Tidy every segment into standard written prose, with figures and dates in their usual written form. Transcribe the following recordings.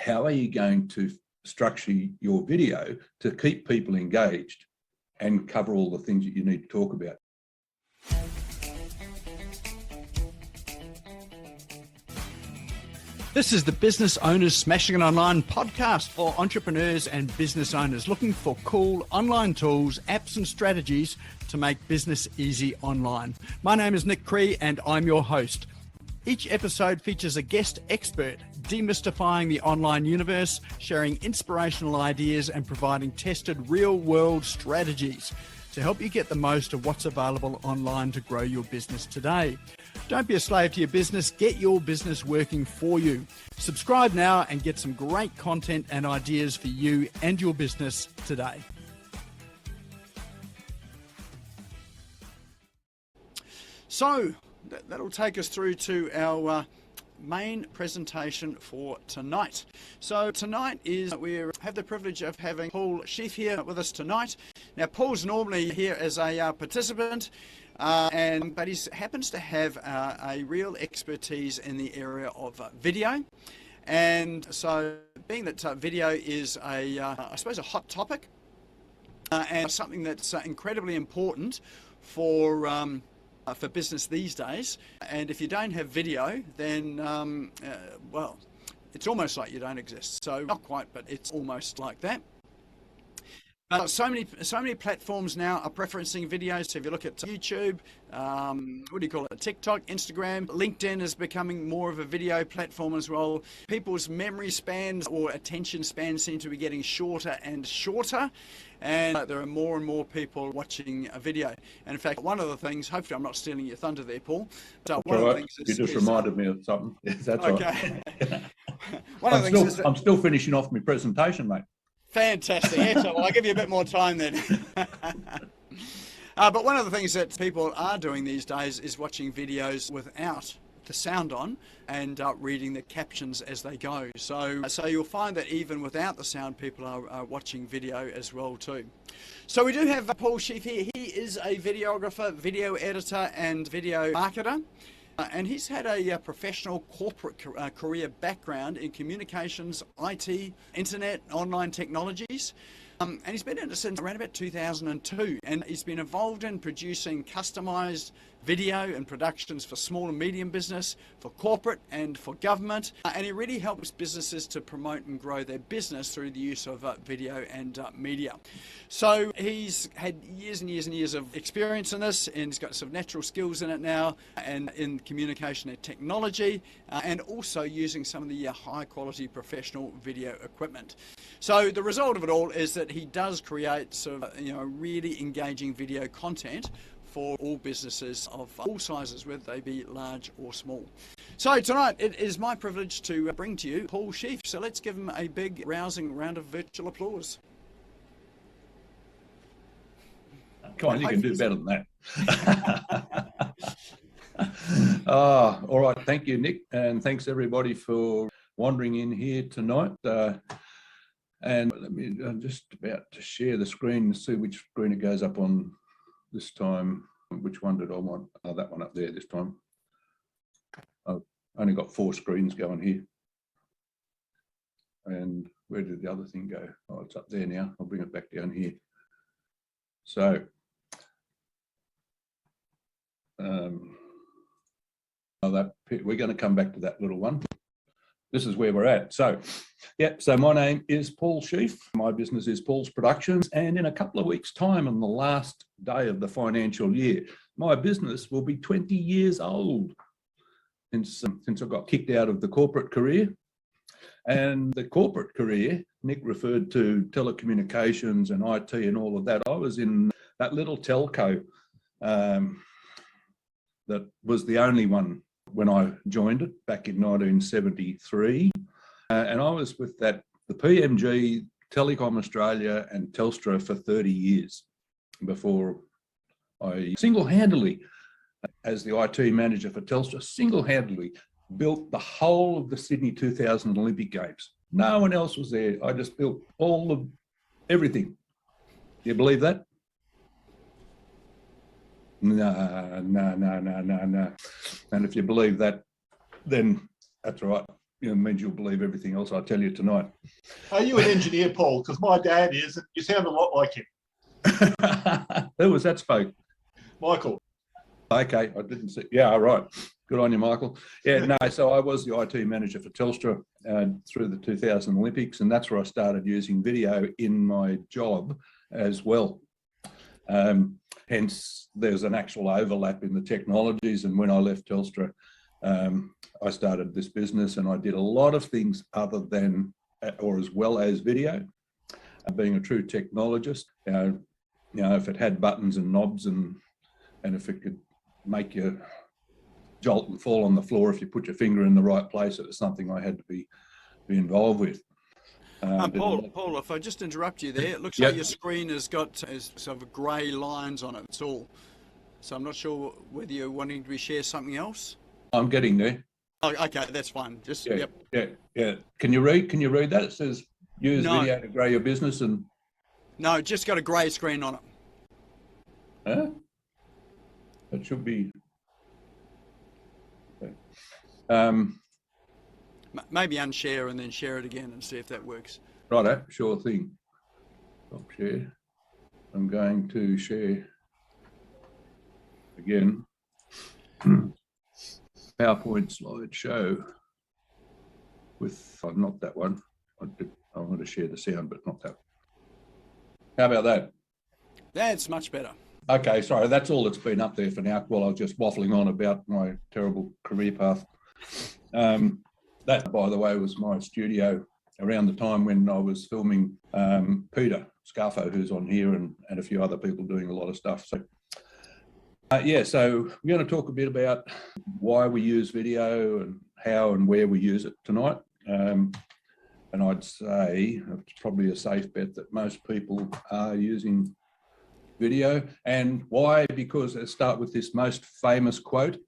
how are you going to structure your video to keep people engaged and cover all the things that you need to talk about? This is the Business Owners Smashing It Online podcast for entrepreneurs and business owners looking for cool online tools, apps and strategies to make business easy online. My name is Nick Cree and I'm your host. Each episode features a guest expert demystifying the online universe, sharing inspirational ideas and providing tested real-world strategies to help you get the most of what's available online to grow your business today. Don't be a slave to your business. Get your business working for you. Subscribe now and get some great content and ideas for you and your business today. So that'll take us through to our main presentation for tonight. So tonight we have the privilege of having Paul Sheaffe here with us tonight. Now Paul's normally here as a participant, but he happens to have a real expertise in the area of video. And so being that video is I suppose a hot topic and something that's incredibly important for business these days, and if you don't have video, then well, it's almost like you don't exist. So not quite, but it's almost like that. So many platforms now are preferencing videos. So if you look at YouTube, what do you call it? TikTok, Instagram, LinkedIn is becoming more of a video platform as well. People's memory spans or attention spans seem to be getting shorter and shorter. And there are more and more people watching a video. And in fact, one of the things, hopefully I'm not stealing your thunder there, Paul. So one of the things you just reminded me of something. That's okay. Right. I'm still finishing off my presentation, mate. Fantastic. Excellent. Well, I'll give you a bit more time then. But one of the things that people are doing these days is watching videos without the sound on and reading the captions as they go. So you'll find that even without the sound, people are watching video as well too. So we do have Paul Sheaffe here. He is a videographer, video editor and video marketer. And he's had a professional corporate career background in communications, IT, internet, online technologies. And he's been in it since around about 2002. And he's been involved in producing customized video and productions for small and medium business, for corporate and for government. And he really helps businesses to promote and grow their business through the use of video and media. So he's had years and years and years of experience in this, and he's got some natural skills in it now, and in communication and technology, and also using some of the high quality professional video equipment. So the result of it all is that he does create sort of really engaging video content for all businesses of all sizes, whether they be large or small. So tonight it is my privilege to bring to you Paul Sheaffe. So let's give him a big rousing round of virtual applause. Come on, you can do better than that. All right, thank you, Nick, and thanks everybody for wandering in here tonight. And I'm just about to share the screen and see which screen it goes up on this time. Which one did I want? Oh, that one up there this time. I've only got 4 screens going here. And where did the other thing go? Oh, it's up there now. I'll bring it back down here. So, we're going to come back to that little one. This is where we're at. So my name is Paul Sheaffe. My business is Paul's Productions. And in a couple of weeks' time, on the last day of the financial year, my business will be 20 years old since I got kicked out of the corporate career. And the corporate career, Nick referred to telecommunications and IT and all of that. I was in that little telco that was the only one when I joined it back in 1973. And I was with the PMG, Telecom Australia and Telstra for 30 years before I single-handedly, as the IT manager for Telstra, single-handedly built the whole of the Sydney 2000 Olympic Games. No one else was there. I just built everything. Do you believe that? No. And if you believe that, then that's all right. means you'll believe everything else I tell you tonight. Are you an engineer, Paul? Because my dad is, and you sound a lot like him. Who was that spoke? Michael. Okay, I didn't see. Yeah, all right. Good on you, Michael. Yeah, no, so I was the IT manager for Telstra through the 2000 Olympics, and that's where I started using video in my job as well. Hence, there's an actual overlap in the technologies, and when I left Telstra, I started this business, and I did a lot of things other than, or as well as video. Being a true technologist, if it had buttons and knobs and if it could make you jolt and fall on the floor if you put your finger in the right place, it was something I had to be involved with. Paul, if I just interrupt you there, it looks like your screen has got sort of grey lines on it. That's all. So I'm not sure whether you're wanting to share something else. I'm getting there. Oh, okay, that's fine. Just yeah. Can you read that? It says use video to grow your business and. No, just got a grey screen on it. Huh? That should be. Okay. Maybe unshare and then share it again and see if that works. Righto, sure thing. Stop share. I'm going to share again. PowerPoint slideshow with, not that one. I want to share the sound, but not that. How about that? That's much better. Okay, sorry, that's all that's been up there for now while I was just waffling on about my terrible career path. That, by the way, was my studio around the time when I was filming Peter Scarfo, who's on here, and a few other people doing a lot of stuff. So, so we're going to talk a bit about why we use video and how and where we use it tonight. And I'd say it's probably a safe bet that most people are using video. And why? Because let's start with this most famous quote.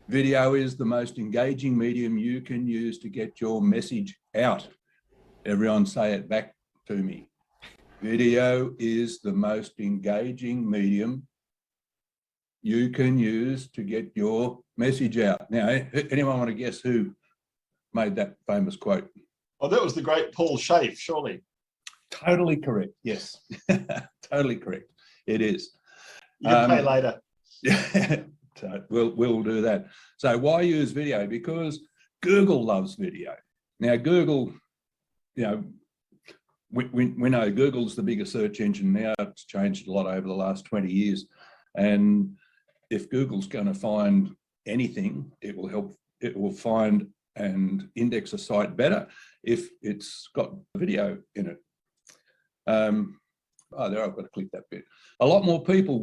Video is the most engaging medium you can use to get your message out. Everyone say it back to me. Video is the most engaging medium you can use to get your message out. Now, anyone want to guess who made that famous quote? Oh, that was the great Paul Sheaffe, surely. Totally correct. Yes, totally correct. It is. You can pay later. Yeah. So we'll do that. So why use video? Because Google loves video. Now Google, we know Google's the biggest search engine now. It's changed a lot over the last 20 years. And if Google's going to find anything, it will find and index a site better if it's got video in it. There, I've got to click that bit. A lot more people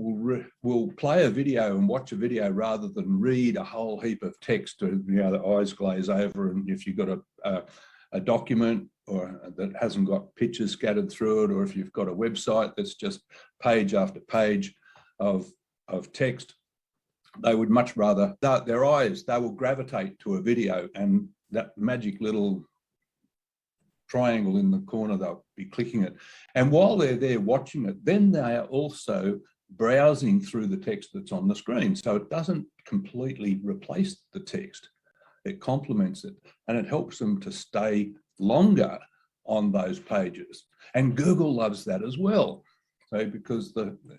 will play a video and watch a video rather than read a whole heap of text. The eyes glaze over, and if you've got a document or that hasn't got pictures scattered through it, or if you've got a website that's just page after page of text, they would much rather, their eyes, they will gravitate to a video, and that magic little triangle in the corner, they'll be clicking it. And while they're there watching it, then they are also browsing through the text that's on the screen. So it doesn't completely replace the text. It complements it, and it helps them to stay longer on those pages. And Google loves that as well. So because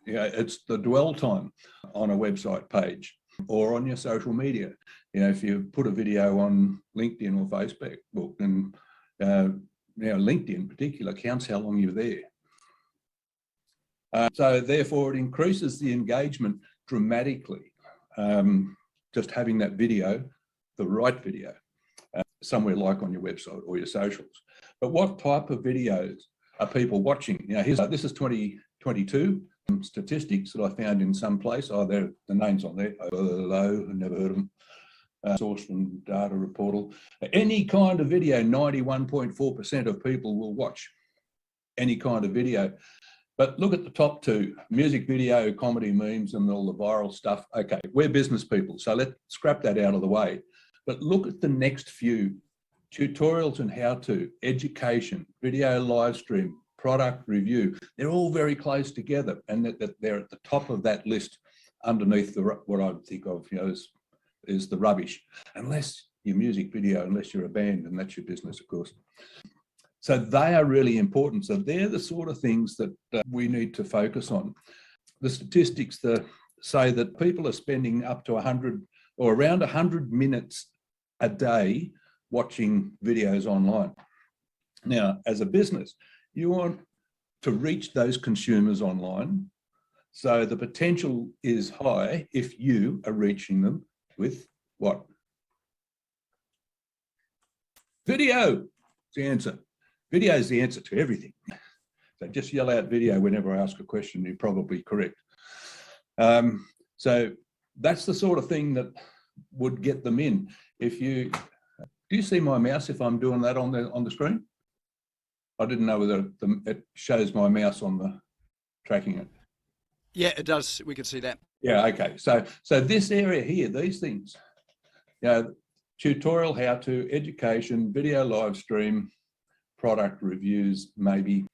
it's the dwell time on a website page or on your social media. If you put a video on LinkedIn or Facebook, and LinkedIn in particular counts how long you're there. So therefore it increases the engagement dramatically, just having that video, the right video, somewhere like on your website or your socials. But what type of videos are people watching? This is 2022 statistics that I found in some place. The name's on there. Hello, I've never heard of them. Source from data reportal. Any kind of video, 91.4% of people will watch any kind of video. But look at the top two, music video, comedy, memes, and all the viral stuff. Okay, we're business people, so let's scrap that out of the way. But look at the next few: tutorials and how-to, education, video live stream, product review. They're all very close together, and that they're at the top of that list underneath what I think of, is the rubbish. Unless your music video unless you're a band, and that's your business, of course. So they are really important. So they're the sort of things that we need to focus on. The statistics say that people are spending up to 100 or around 100 minutes a day watching videos online. Now, as a business, you want to reach those consumers online. So the potential is high if you are reaching them with what? Video is the answer. Video is the answer to everything. So just yell out video whenever I ask a question, you're probably correct. So that's the sort of thing that would get them in. Do you see my mouse if I'm doing that on the screen? I didn't know whether it shows my mouse on the tracking it. Yeah, it does. We can see that. Yeah, okay. So this area here, these things, tutorial, how-to, education, video live stream, product reviews, maybe,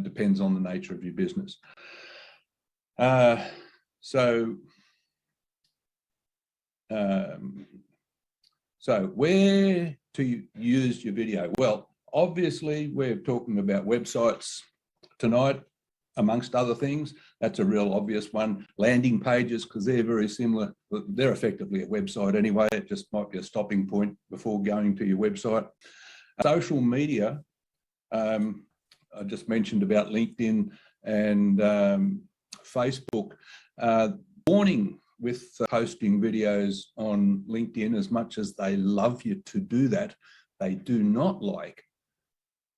depends on the nature of your business. So where to use your video? Well, obviously, we're talking about websites tonight, amongst other things. That's a real obvious one. Landing pages, because they're very similar. They're effectively a website anyway. It just might be a stopping point before going to your website. Social media, I just mentioned about LinkedIn and Facebook. Warning with posting videos on LinkedIn, as much as they love you to do that, they do not like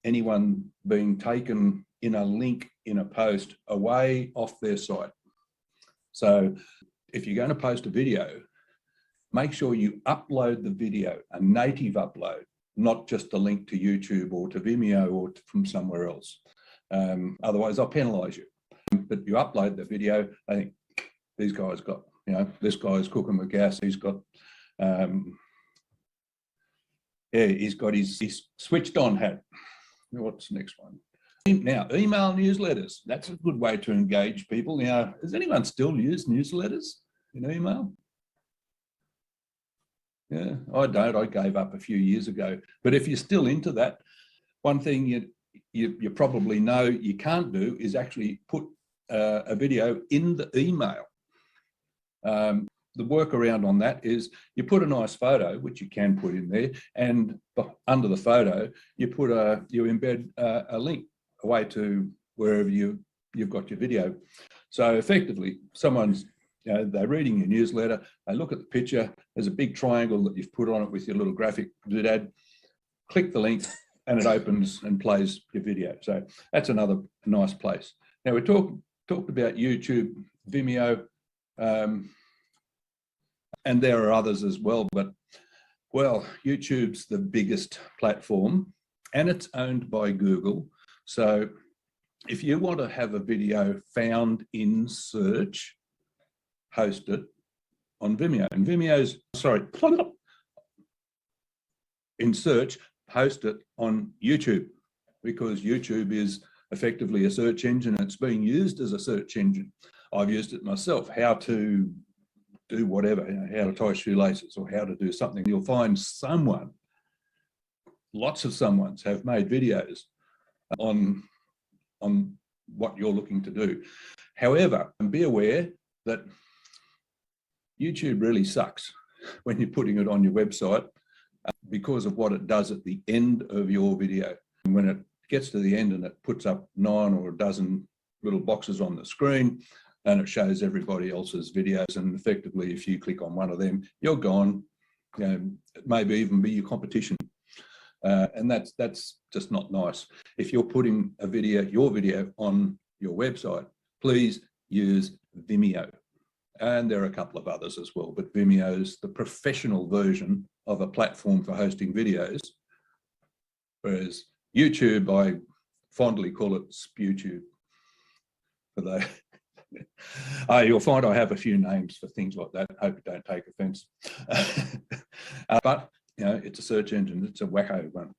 anyone being taken in a link in a post away off their site. So if you're going to post a video, make sure you upload the video, a native upload, not just a link to YouTube or to Vimeo or from somewhere else. Otherwise, I'll penalise you. But you upload the video, I think these guys got, this guy's cooking with gas, he's got, he's got his switched on hat. What's the next one? Now, email newsletters. That's a good way to engage people. Now, does anyone still use newsletters in email? Yeah, I don't. I gave up a few years ago. But if you're still into that, one thing you probably know you can't do is actually put a video in the email. The workaround on that is you put a nice photo, which you can put in there, and under the photo you embed a link away to wherever you've got your video. So effectively, someone's they're reading your newsletter, they look at the picture, there's a big triangle that you've put on it with your little graphic doodad, click the link and it opens and plays your video. So that's another nice place. Now we talked about YouTube, Vimeo, and there are others as well, but well, YouTube's the biggest platform and it's owned by Google. So if you want to have a video found in search, host it on Vimeo. And in search, host it on YouTube, because YouTube is effectively a search engine. It's being used as a search engine. I've used it myself, how to do whatever, how to tie shoelaces or how to do something. You'll find lots of someones have made videos on what you're looking to do. However, be aware that YouTube really sucks when you're putting it on your website because of what it does at the end of your video. And when it gets to the end and it puts up 9 or a dozen little boxes on the screen and it shows everybody else's videos, and effectively if you click on one of them, you're gone. It maybe even be your competition. And that's just not nice. If you're putting your video on your website, please use Vimeo. And there are a couple of others as well, but Vimeo's the professional version of a platform for hosting videos, whereas YouTube, I fondly call it SpewTube. You'll find I have a few names for things like that. Hope you don't take offence. But it's a search engine. It's a wacko one.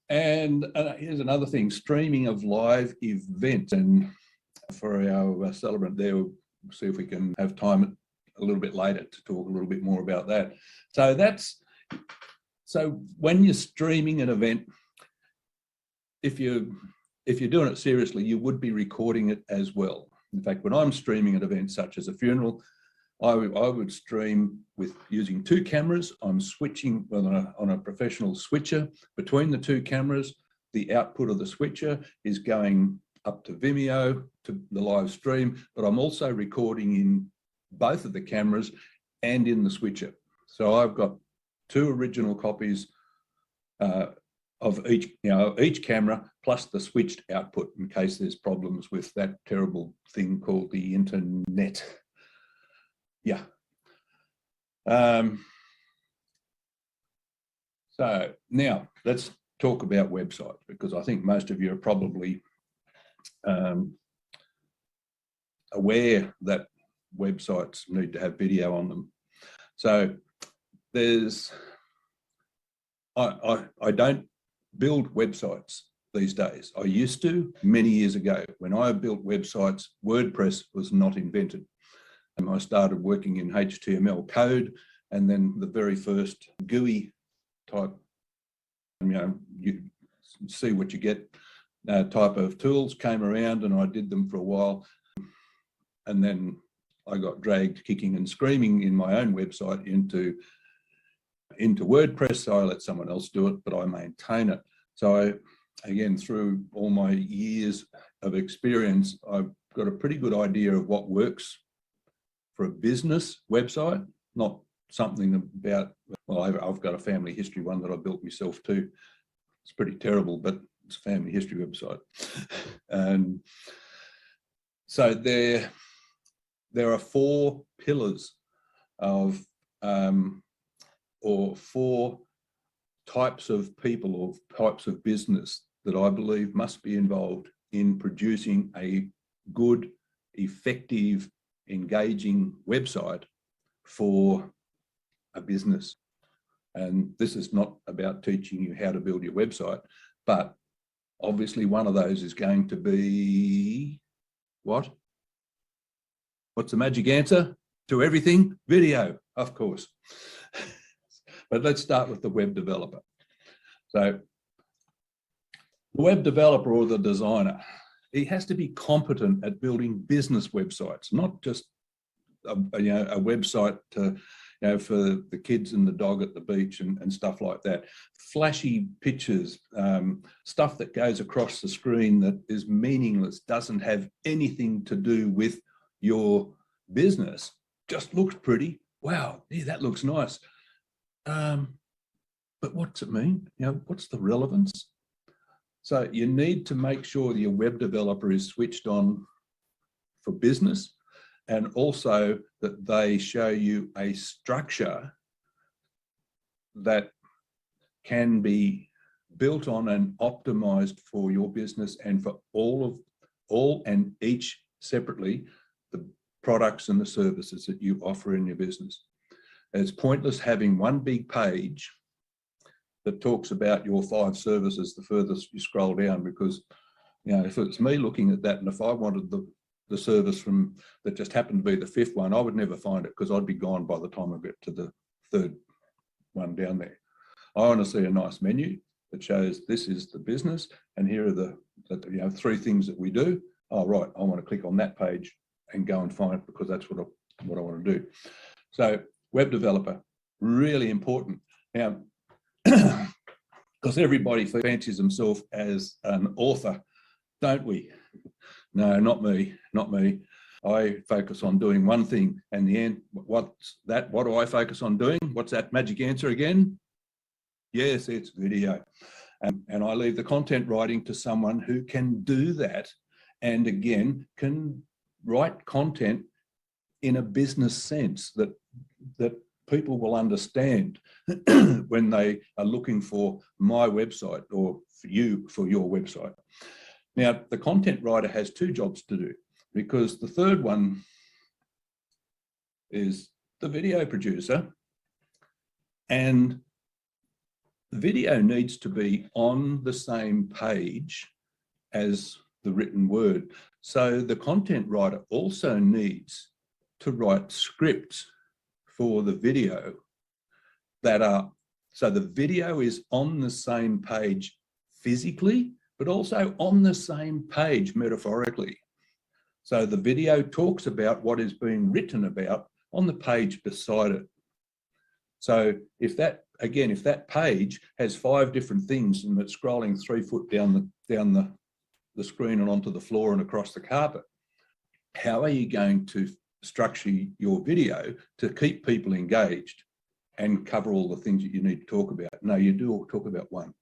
And here's another thing: streaming of live events. And for our celebrant there, we'll see if we can have time a little bit later to talk a little bit more about that. So when you're streaming an event, if you're doing it seriously, you would be recording it as well. In fact, when I'm streaming an event such as a funeral, I would stream with using 2 cameras. I'm switching on a professional switcher between the 2 cameras. The output of the switcher is going up to Vimeo to the live stream, but I'm also recording in both of the cameras and in the switcher. So I've got 2 original copies of each camera plus the switched output in case there's problems with that terrible thing called the internet. Yeah. So now let's talk about websites, because I think most of you are probably aware that websites need to have video on them. So I don't build websites these days. I used to many years ago. When I built websites, WordPress was not invented. And I started working in HTML code, and then the very first GUI type, you see what you get type of tools came around, and I did them for a while. And then I got dragged kicking and screaming in my own website into WordPress. So I let someone else do it, but I maintain it. So again, through all my years of experience, I've got a pretty good idea of what works for a business website, not something about, well, I've got a family history one that I built myself too. It's pretty terrible, but it's a family history website. And so there are 4 pillars of, or 4 types of people or types of business that I believe must be involved in producing a good, effective, engaging website for a business. And this is not about teaching you how to build your website, but obviously one of those is going to be what? What's the magic answer to everything? Video, of course. But let's start with the web developer. So the web developer or the designer, he has to be competent at building business websites, not just a website to, for the kids and the dog at the beach and stuff like that. Flashy pictures, stuff that goes across the screen that is meaningless, doesn't have anything to do with your business, just looks pretty. Wow, yeah, that looks nice. But what's it mean? What's the relevance? So you need to make sure your web developer is switched on for business, and also that they show you a structure that can be built on and optimized for your business and for all and each separately, the products and the services that you offer in your business. It's pointless having one big page that talks about your 5 services the furthest you scroll down, because if it's me looking at that, and if I wanted the service from that just happened to be the 5th one, I would never find it, because I'd be gone by the time I get to the 3rd one down there. I want to see a nice menu that shows this is the business, and here are the 3 things that we do. Oh, right, I want to click on that page and go and find it, because that's what I want to do. So web developer, really important. Now, because everybody fancies themselves as an author, don't we? No, not me, not me. I focus on doing one thing, and the end, what's that? What do I focus on doing? What's that magic answer again? Yes, it's video. And I leave the content writing to someone who can do that, and again, can write content in a business sense that people will understand when they are looking for my website or for your website. Now, the content writer has 2 jobs to do, because the 3rd one is the video producer, and the video needs to be on the same page as the written word. So the content writer also needs to write scripts for the video that are, so the video is on the same page physically, but also on the same page metaphorically. So the video talks about what is being written about on the page beside it. So if that, again, if that page has 5 different things and it's scrolling 3 foot down the screen and onto the floor and across the carpet, how are you going to structure your video to keep people engaged and cover all the things that you need to talk about? No, you do talk about one.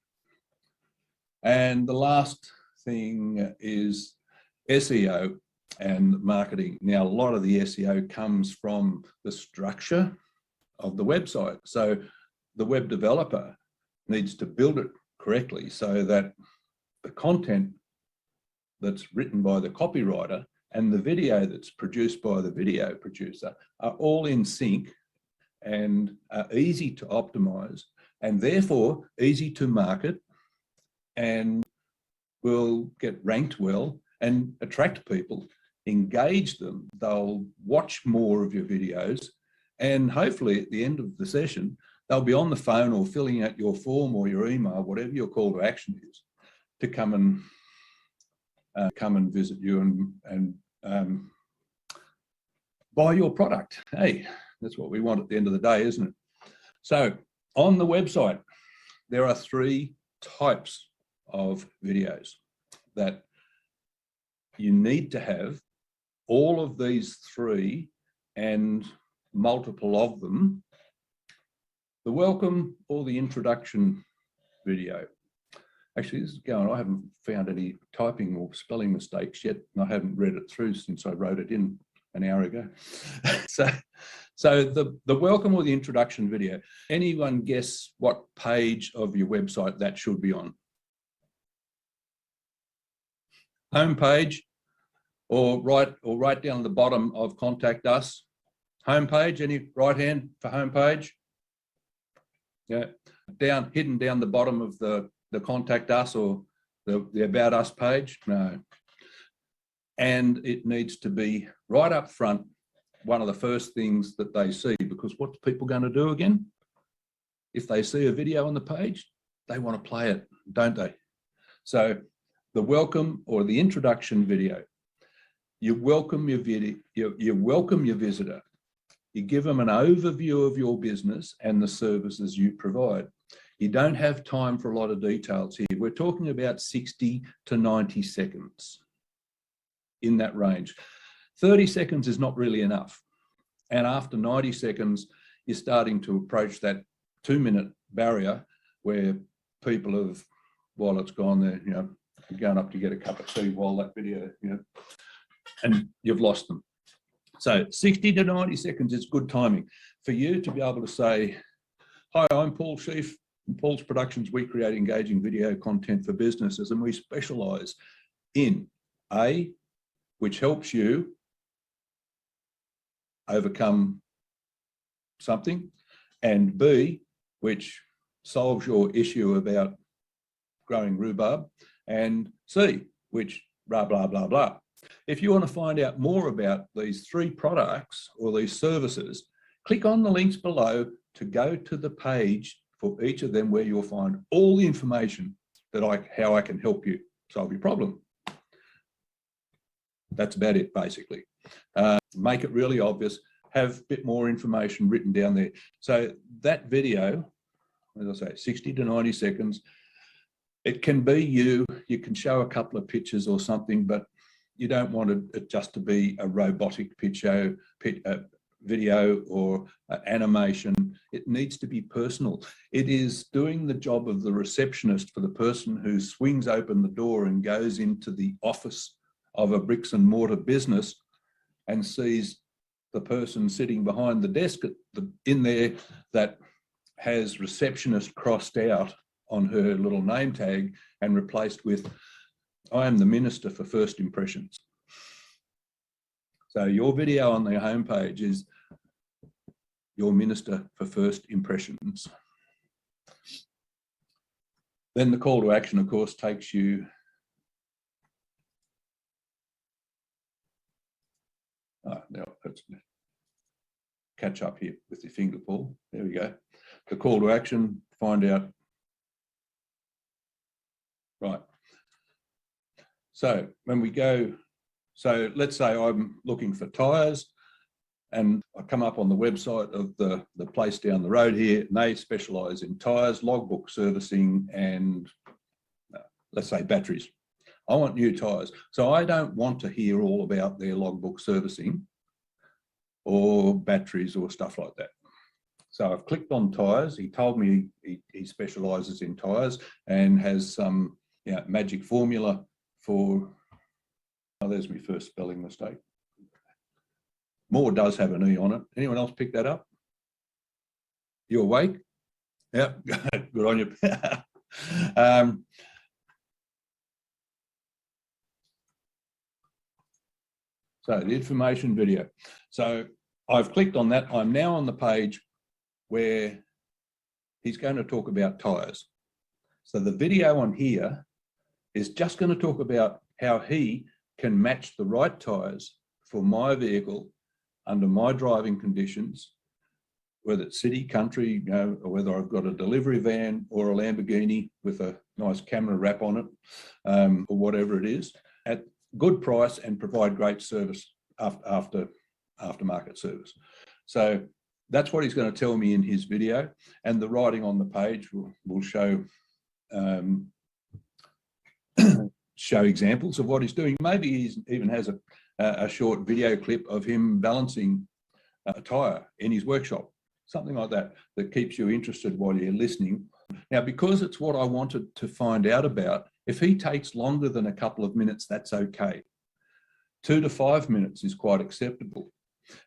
And the last thing is SEO and marketing. Now, a lot of the SEO comes from the structure of the website. So the web developer needs to build it correctly so that the content that's written by the copywriter and the video that's produced by the video producer are all in sync and are easy to optimize and therefore easy to market and will get ranked well and attract people, engage them. They'll watch more of your videos and hopefully at the end of the session, they'll be on the phone or filling out your form or your email, whatever your call to action is, to come and visit you and buy your product. Hey, that's what we want at the end of the day, isn't it? So on the website, there are 3 types of videos that you need to have. All of these 3 and multiple of them, the welcome or the introduction video. Actually, this is going, I haven't found any typing or spelling mistakes yet, and I haven't read it through since I wrote it in an hour ago. So the welcome or the introduction video, anyone guess what page of your website that should be on? Homepage or right down the bottom of Contact Us? Homepage, any right hand for homepage? Yeah, hidden down the bottom of the Contact Us or the About Us page? No. And it needs to be right up front, one of the first things that they see, because what's people going to do again? If they see a video on the page, they want to play it, don't they? So the welcome or the introduction video, you welcome your you welcome your visitor. You give them an overview of your business and the services you provide. You don't have time for a lot of details here. We're talking about 60 to 90 seconds in that range. 30 seconds is not really enough. And after 90 seconds, you're starting to approach that 2-minute barrier where people have, while it's gone there, you know, going up to get a cup of tea while that video, you know, and you've lost them. So 60 to 90 seconds is good timing for you to be able to say, hi, I'm Paul Sheaffe. In Paul's Productions, we create engaging video content for businesses, and we specialize in A, which helps you overcome something, and B, which solves your issue about growing rhubarb, and C, which blah, blah, blah, blah. If you want to find out more about these 3 products or these services, click on the links below to go to the page for each of them where you'll find all the information that how I can help you solve your problem. That's about it, basically. Make it really obvious, have a bit more information written down there. So that video, as I say, 60 to 90 seconds, it can be you can show a couple of pictures or something, but you don't want it just to be a robotic video or animation. It needs to be personal. It is doing the job of the receptionist for the person who swings open the door and goes into the office of a bricks and mortar business and sees the person sitting behind the desk in there that has receptionist crossed out on her little name tag and replaced with, I am the Minister for First Impressions. So your video on the homepage is your Minister for First Impressions. Then the call to action, of course, takes you no, catch up here with your finger, Paul. There we go. The call to action, find out. Right. So when we go, so let's say I'm looking for tyres and I come up on the website of the place down the road here, and they specialise in tyres, logbook servicing, and let's say batteries. I want new tyres. So I don't want to hear all about their logbook servicing or batteries or stuff like that. So I've clicked on tyres. He told me he specialises in tyres and has some magic formula for, oh, there's my first spelling mistake. More does have an E on it. Anyone else pick that up? You awake? Yep, good on you. So the information video. So I've clicked on that. I'm now on the page where he's going to talk about tyres. So the video on here is just going to talk about how he can match the right tyres for my vehicle under my driving conditions, whether it's city, country, or whether I've got a delivery van or a Lamborghini with a nice camera wrap on it, or whatever it is, at good price and provide great service aftermarket service. So that's what he's going to tell me in his video, and the writing on the page will show show examples of what he's doing. Maybe he even has a short video clip of him balancing a tyre in his workshop, something like that, that keeps you interested while you're listening. Now, because it's what I wanted to find out about, if he takes longer than a couple of minutes, that's okay. 2 to 5 minutes is quite acceptable.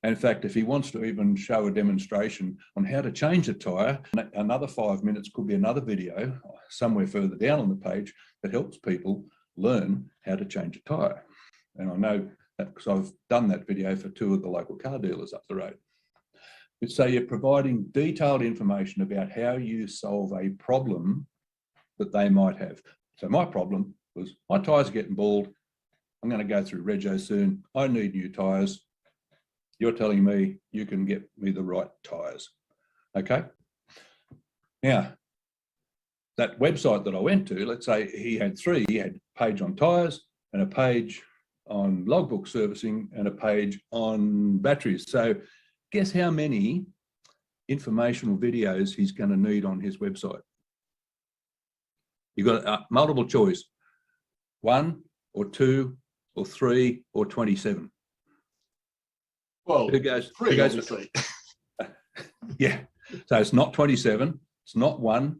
And in fact, if he wants to even show a demonstration on how to change a tyre, another 5 minutes could be another video somewhere further down on the page that helps people learn how to change a tyre. And I know that because I've done that video for 2 of the local car dealers up the road. So you're providing detailed information about how you solve a problem that they might have. So my problem was my tyres are getting bald. I'm going to go through rego soon. I need new tyres. You're telling me you can get me the right tyres. Okay. Now, that website that I went to, let's say he had 3. He had a page on tyres and a page on logbook servicing and a page on batteries. So guess how many informational videos he's going to need on his website? You've got a multiple choice, 1 or 2 or 3 or 27. Well, who goes, 3, who goes, obviously. Yeah, so it's not 27, it's not 1,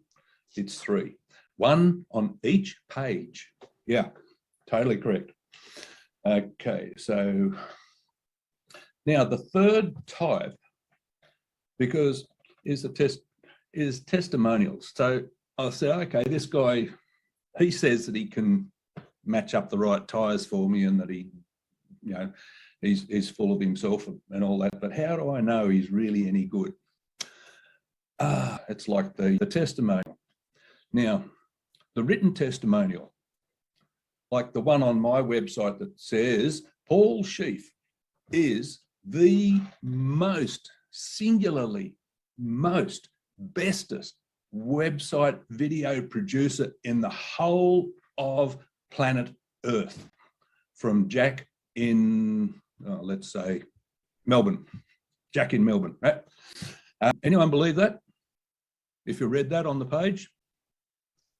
it's 3. 1 on each page. Yeah, totally correct. Okay, so now the third type, because is testimonials. So I'll say, okay, this guy, he says that he can match up the right tyres for me and that he, he's full of himself and all that, but how do I know he's really any good? It's like the testimonial. Now, the written testimonial, like the one on my website that says, Paul Sheaffe is the most, singularly most, bestest website video producer in the whole of planet Earth, from Jack in, let's say, Melbourne. Jack in Melbourne, right? Anyone believe that? If you read that on the page,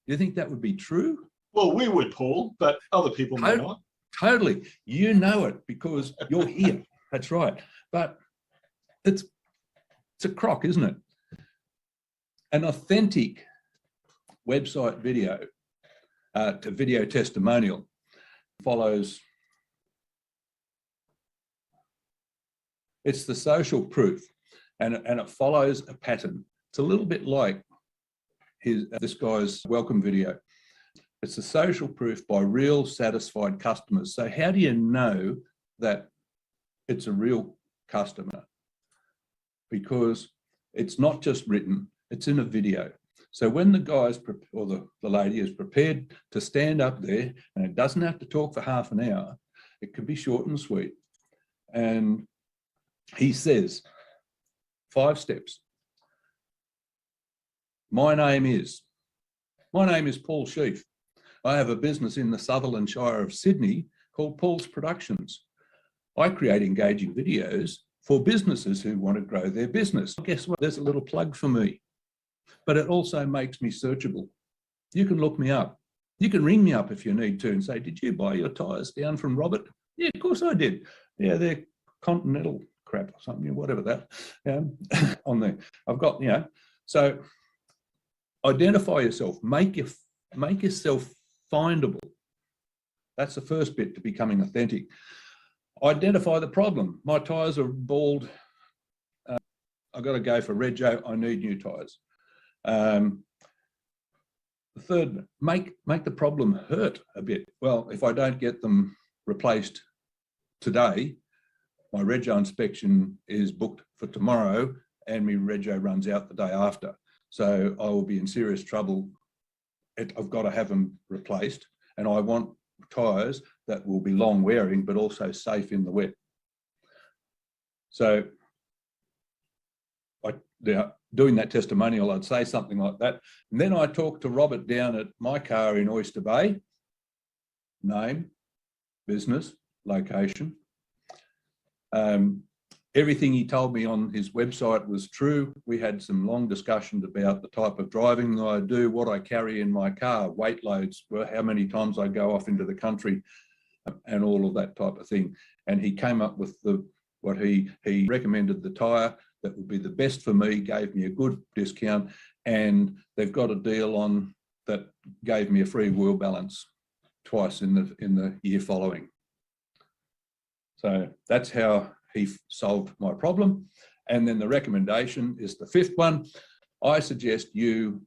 do you think that would be true? Well, we would, Paul, but other people may not. Totally. You know it because you're here. That's right. But it's a crock, isn't it? An authentic website video, to video testimonial, follows. It's the social proof, and it follows a pattern. It's a little bit like this guy's welcome video. It's the social proof by real satisfied customers. So how do you know that it's a real customer? Because it's not just written, it's in a video. So when the guy's or the lady is prepared to stand up there, and it doesn't have to talk for half an hour, it can be short and sweet. And he says, 5 steps. My name is Paul Sheaffe. I have a business in the Sutherland Shire of Sydney called Paul's Productions. I create engaging videos for businesses who want to grow their business. Guess what? There's a little plug for me, but it also makes me searchable. You can look me up. You can ring me up if you need to and say, did you buy your tyres down from Robert? Yeah, of course I did. Yeah, they're Continental crap or something, whatever that on there. I've got, so identify yourself, make yourself findable. That's the first bit to becoming authentic. Identify the problem. My tyres are bald. I've got to go for rego. I need new tyres. The third, make the problem hurt a bit. Well, if I don't get them replaced today, my rego inspection is booked for tomorrow and my rego runs out the day after. So I will be in serious trouble. I've got to have them replaced, and I want tyres that will be long wearing but also safe in the wet. So doing that testimonial, I'd say something like that. And then I talked to Robert down at my car in Oyster Bay. Name, business, location. Everything he told me on his website was true. We had some long discussions about the type of driving that I do, what I carry in my car, weight loads, how many times I go off into the country, and all of that type of thing. And he came up with what he recommended the tyre that would be the best for me, gave me a good discount, and they've got a deal on that gave me a free wheel balance twice in the year following. So that's how he solved my problem. And then the recommendation is the 5th one. I suggest you,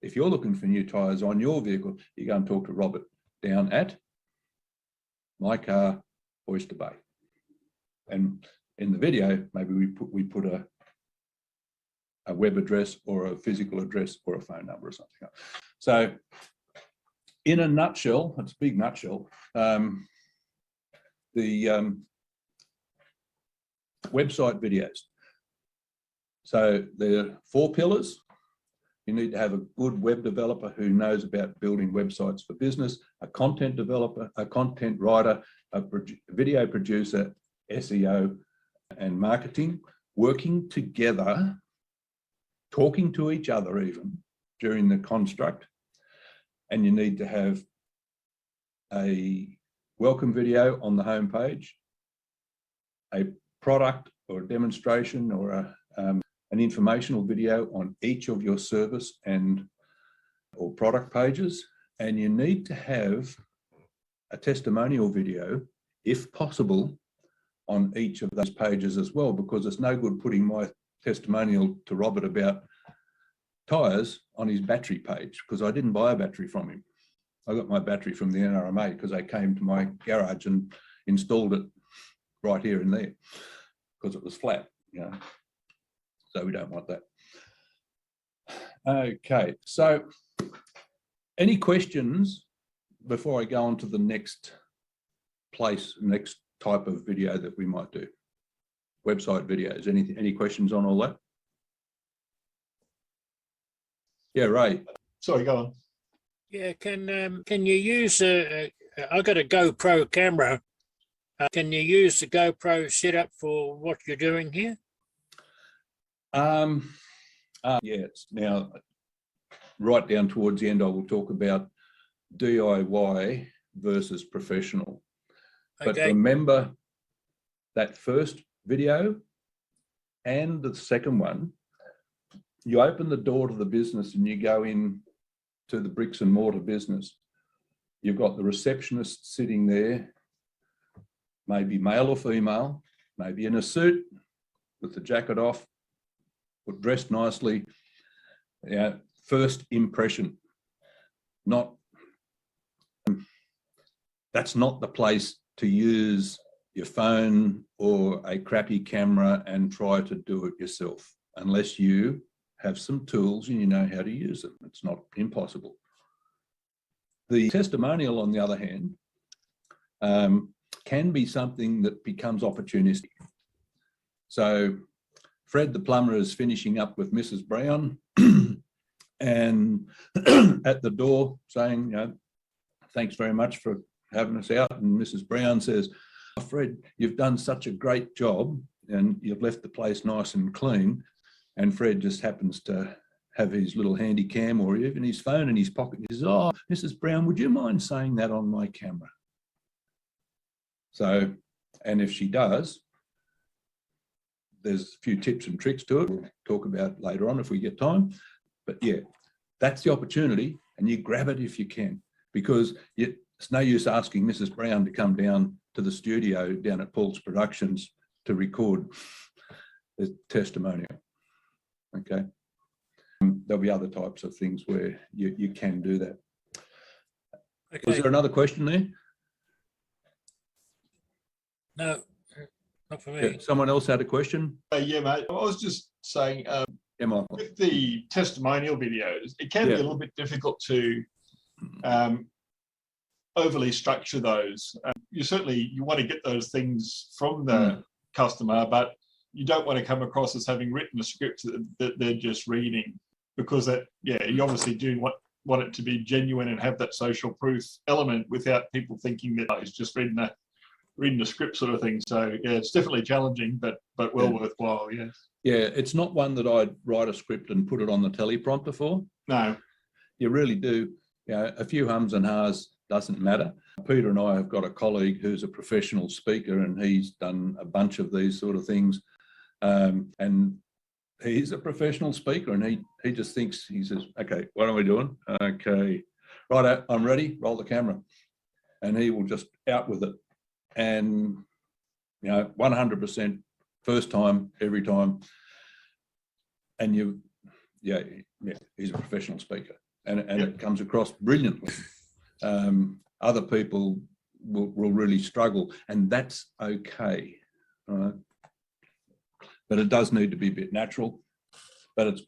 if you're looking for new tyres on your vehicle, you go and talk to Robert down at my car, Oyster Bay. And in the video, maybe we put a web address or a physical address or a phone number or something. So in a nutshell, it's a big nutshell, the website videos. So there are 4 pillars. You need to have a good web developer who knows about building websites for business, a content developer, a content writer, a video producer, SEO, and marketing, working together, talking to each other even during the construct. And you need to have a welcome video on the homepage, a product or a demonstration or an informational video on each of your service or product pages. And you need to have a testimonial video, if possible, on each of those pages as well, because it's no good putting my testimonial to Robert about tyres on his battery page, because I didn't buy a battery from him. I got my battery from the NRMA because they came to my garage and installed it right here and there because it was flat, so we don't want that. Okay, so any questions before I go on to the next type of video that we might do? Website videos. Any questions on all that? Yeah, Ray. Sorry, go on. Yeah, can you use I got a GoPro camera. Can you use the GoPro setup for what you're doing here? Yes. Now, right down towards the end, I will talk about DIY versus professional. But remember that first video and the second one, you open the door to the business and you go in to the bricks and mortar business. You've got the receptionist sitting there, maybe male or female, maybe in a suit with the jacket off, but dressed nicely. First impression. That's not the place to use your phone or a crappy camera and try to do it yourself, unless you have some tools and you know how to use them. It's not impossible. The testimonial, on the other hand, can be something that becomes opportunistic. So, Fred, the plumber, is finishing up with Mrs. Brown and at the door saying, thanks very much for having us out. And Mrs. Brown says, oh, Fred, you've done such a great job and you've left the place nice and clean. And Fred just happens to have his little handy cam or even his phone in his pocket. He says, oh, Mrs. Brown, would you mind saying that on my camera? So, and if she does, there's a few tips and tricks to it. We'll talk about later on if we get time. But yeah, that's the opportunity and you grab it if you can, because it's no use asking Mrs. Brown to come down to the studio down at Paul's Productions to record the testimonial. Okay. There'll be other types of things where you can do that. Okay. Was there another question there? No, not for me. Yeah, someone else had a question? Yeah, mate. I was just saying, Yeah, Michael. with the testimonial videos, it can be a little bit difficult to overly structure those. You want to get those things from the customer, but you don't want to come across as having written a script that they're just reading, because you obviously do want it to be genuine and have that social proof element without people thinking that it's just reading a script sort of thing. So yeah, it's definitely challenging, but well worthwhile. Yeah. Yeah, it's not one that I'd write a script and put it on the teleprompter for. No. You really do. A few hums and ha's doesn't matter. Peter and I have got a colleague who's a professional speaker and he's done a bunch of these sort of things. And he's a professional speaker and he just thinks, he says, okay, what are we doing? Okay, right, I'm ready, roll the camera. And he will just out with it. And, 100% first time, every time. And he's a professional speaker and it comes across brilliantly. Other people will really struggle and that's okay. Right? But it does need to be a bit natural. But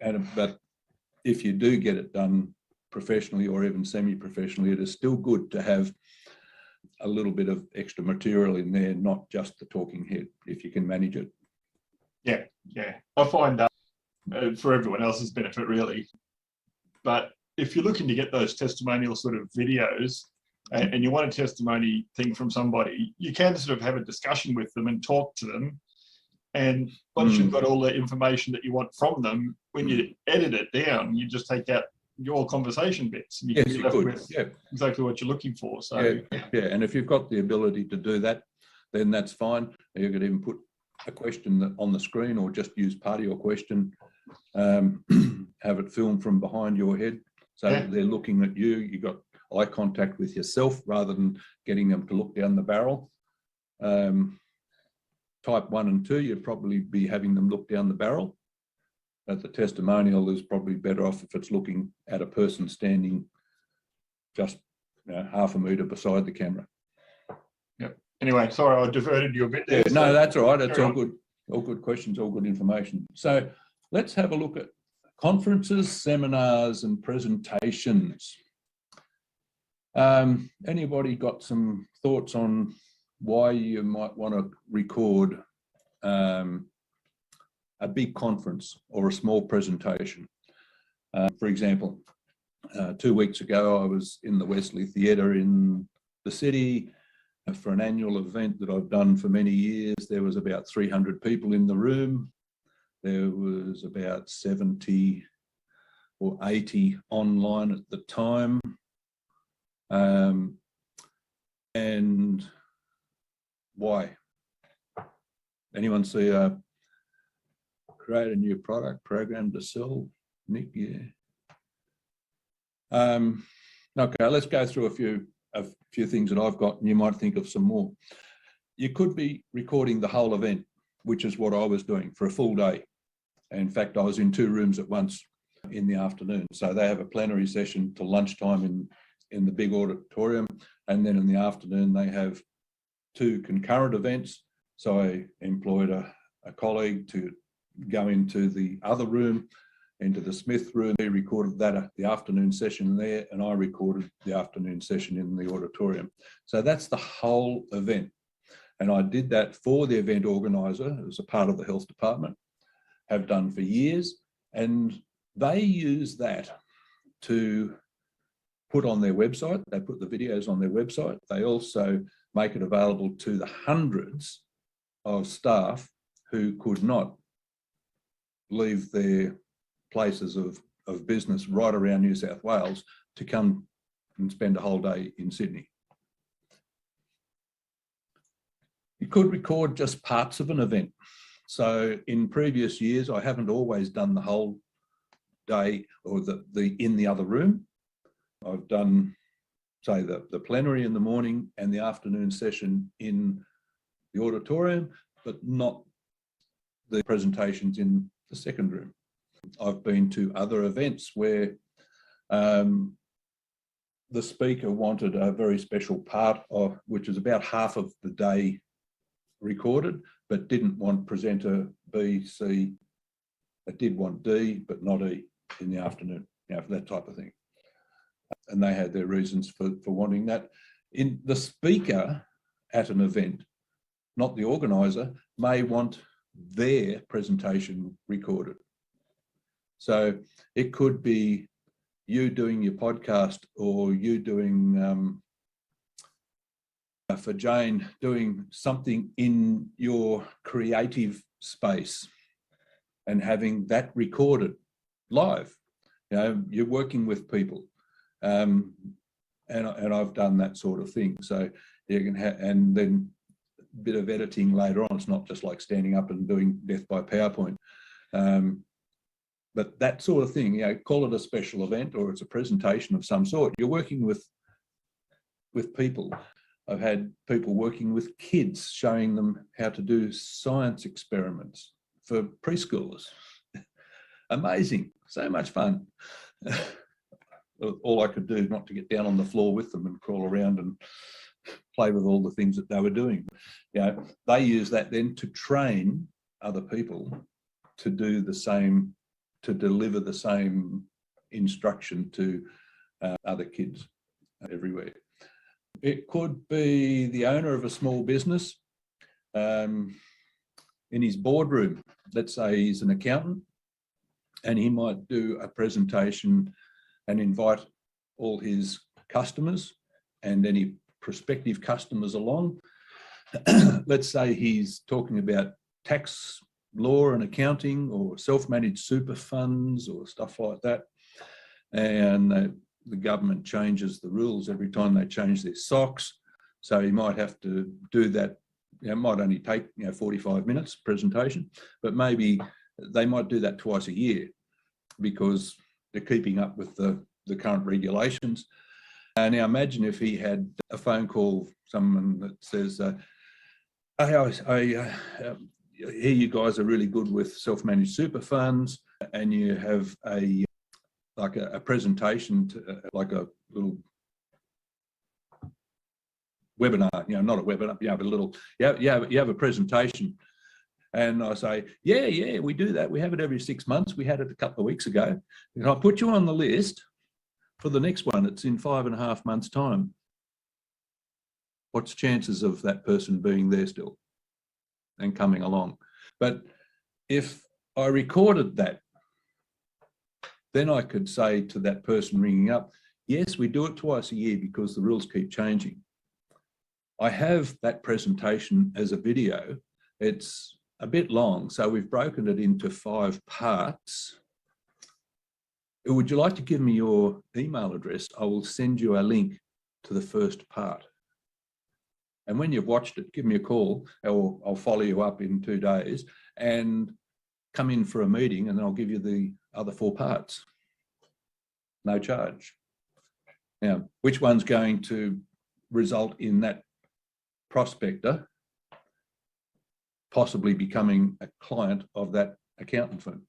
if you do get it done professionally or even semi-professionally, it is still good to have a little bit of extra material in there, not just the talking head, if you can manage it. Yeah. I find that for everyone else's benefit, really. But if you're looking to get those testimonial sort of videos and you want a testimony thing from somebody, you can sort of have a discussion with them and talk to them. And once you've got all the information that you want from them, when you edit it down, you just take out your conversation bits and you can be left with exactly what you're looking for. So and if you've got the ability to do that, then that's fine. You could even put a question on the screen or just use part of your question, have it filmed from behind your head so they're looking at you. You got eye contact with yourself rather than getting them to look down the barrel. Type 1 and 2, you'd probably be having them look down the barrel. But the testimonial is probably better off if it's looking at a person standing just half a metre beside the camera. Yep. Anyway, sorry, I diverted you a bit there. No, that's all right. That's all good. All good questions, all good information. So let's have a look at conferences, seminars and presentations. Anybody got some thoughts on why you might want to record a big conference or a small presentation? For example, 2 weeks ago, I was in the Wesley Theatre in the city for an annual event that I've done for many years. There was about 300 people in the room. There was about 70 or 80 online at the time. And why? Anyone see create a new product program to sell? Nick, yeah. Okay, let's go through a few things that I've got, and you might think of some more. You could be recording the whole event, which is what I was doing for a full day. In fact, I was in 2 rooms at once in the afternoon. So they have a plenary session till lunchtime in the big auditorium, and then in the afternoon they have 2 concurrent events. So I employed a colleague to go into the other room, into the Smith room. He recorded that the afternoon session there, and I recorded the afternoon session in the auditorium. So that's the whole event. And I did that for the event organizer as a part of the health department. have done for years, and they use that to put on their website. They put the videos on their website. They also make it available to the hundreds of staff who could not leave their places of business right around New South Wales to come and spend a whole day in Sydney. You could record just parts of an event. So in previous years, I haven't always done the whole day or the in the other room. I've done, say, the plenary in the morning and the afternoon session in the auditorium, but not the presentations in the second room. I've been to other events where the speaker wanted a very special part of, which is about half of the day recorded, but didn't want presenter B, C. It did want D, but not E in the afternoon, for that type of thing. And they had their reasons for wanting that. In the speaker at an event, not the organizer, may want their presentation recorded. So it could be you doing your podcast, or you doing, for Jane, doing something in your creative space and having that recorded live. You're working with people. And I've done that sort of thing. So you can have, and then a bit of editing later on. It's not just like standing up and doing death by PowerPoint. But that sort of thing, call it a special event or it's a presentation of some sort. You're working with people. I've had people working with kids, showing them how to do science experiments for preschoolers. Amazing, so much fun. All I could do not to get down on the floor with them and crawl around and play with all the things that they were doing. They use that then to train other people to do the same, to deliver the same instruction to other kids everywhere. It could be the owner of a small business in his boardroom. Let's say he's an accountant, and he might do a presentation and invite all his customers and any prospective customers along. Let's say he's talking about tax law and accounting or self-managed super funds or stuff like that. And the government changes the rules every time they change their SOX. So he might have to do that. It might only take 45 minutes presentation, but maybe they might do that twice a year because they're keeping up with the current regulations. And now imagine if he had a phone call, someone that says, I hear you guys are really good with self-managed super funds, and you have a presentation, like a little webinar, not a webinar, you have a presentation. And I say, yeah, we do that. We have it every 6 months. We had it a couple of weeks ago. And I'll put you on the list for the next one. It's in 5.5 months' time. What's chances of that person being there still and coming along? But if I recorded that, then I could say to that person ringing up, yes, we do it twice a year because the rules keep changing. I have that presentation as a video. It's a bit long, so we've broken it into 5 parts. Would you like to give me your email address? I will send you a link to the first part. And when you've watched it, give me a call, or I'll follow you up in 2 days and come in for a meeting, and then I'll give you the other 4 parts. No charge. Now, which one's going to result in that prospector possibly becoming a client of that accountant firm?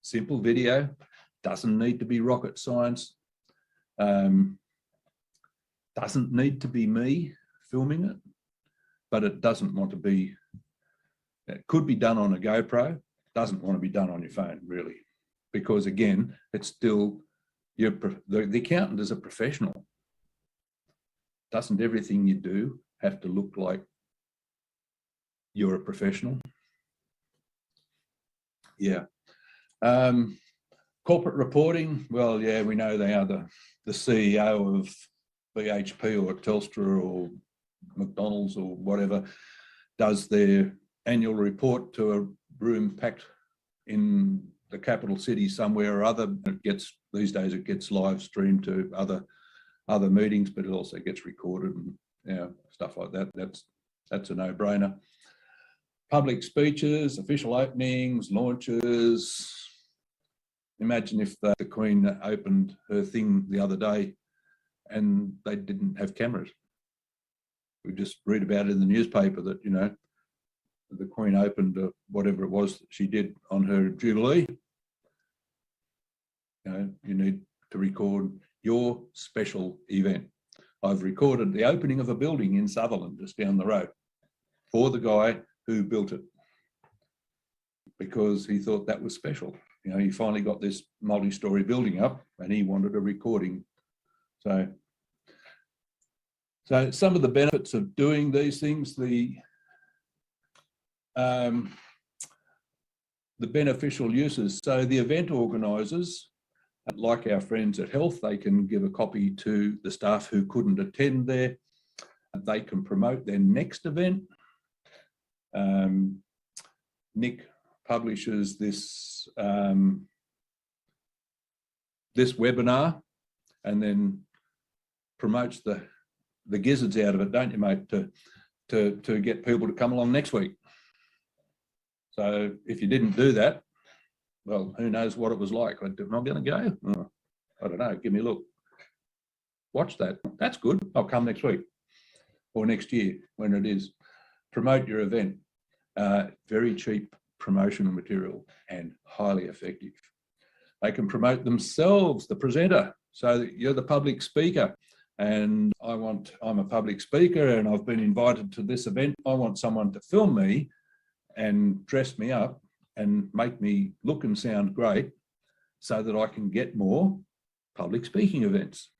Simple video, doesn't need to be rocket science, doesn't need to be me filming it, but it doesn't want to be, it could be done on a GoPro, doesn't want to be done on your phone really, because again, it's still, the accountant is a professional. Doesn't everything you do have to look like you're a professional? Yeah. Corporate reporting, well, yeah, we know they are the CEO of BHP or Telstra or McDonald's or whatever, does their annual report to a room packed in the capital city somewhere or other. These days it gets live streamed to other meetings, but it also gets recorded and stuff like that. That's a no-brainer. Public speeches, official openings, launches. Imagine if the Queen opened her thing the other day and they didn't have cameras. We just read about it in the newspaper that, the Queen opened whatever it was that she did on her Jubilee. You need to record your special event. I've recorded the opening of a building in Sutherland, just down the road, for the guy who built it, because he thought that was special. He finally got this multi-story building up and he wanted a recording. So some of the benefits of doing these things, the beneficial uses. So the event organisers, like our friends at Health, they can give a copy to the staff who couldn't attend there. They can promote their next event. Nick publishes this webinar and then promotes the gizzards out of it, don't you, mate, to get people to come along next week. So if you didn't do that, well, who knows what it was like. Am I going to go? Oh, I don't know. Give me a look. Watch that. That's good. I'll come next week or next year when it is. Promote your event. Very cheap promotional material and highly effective. They can promote themselves, the presenter. So that you're the public speaker and I'm a public speaker and I've been invited to this event. I want someone to film me and dress me up and make me look and sound great so that I can get more public speaking events.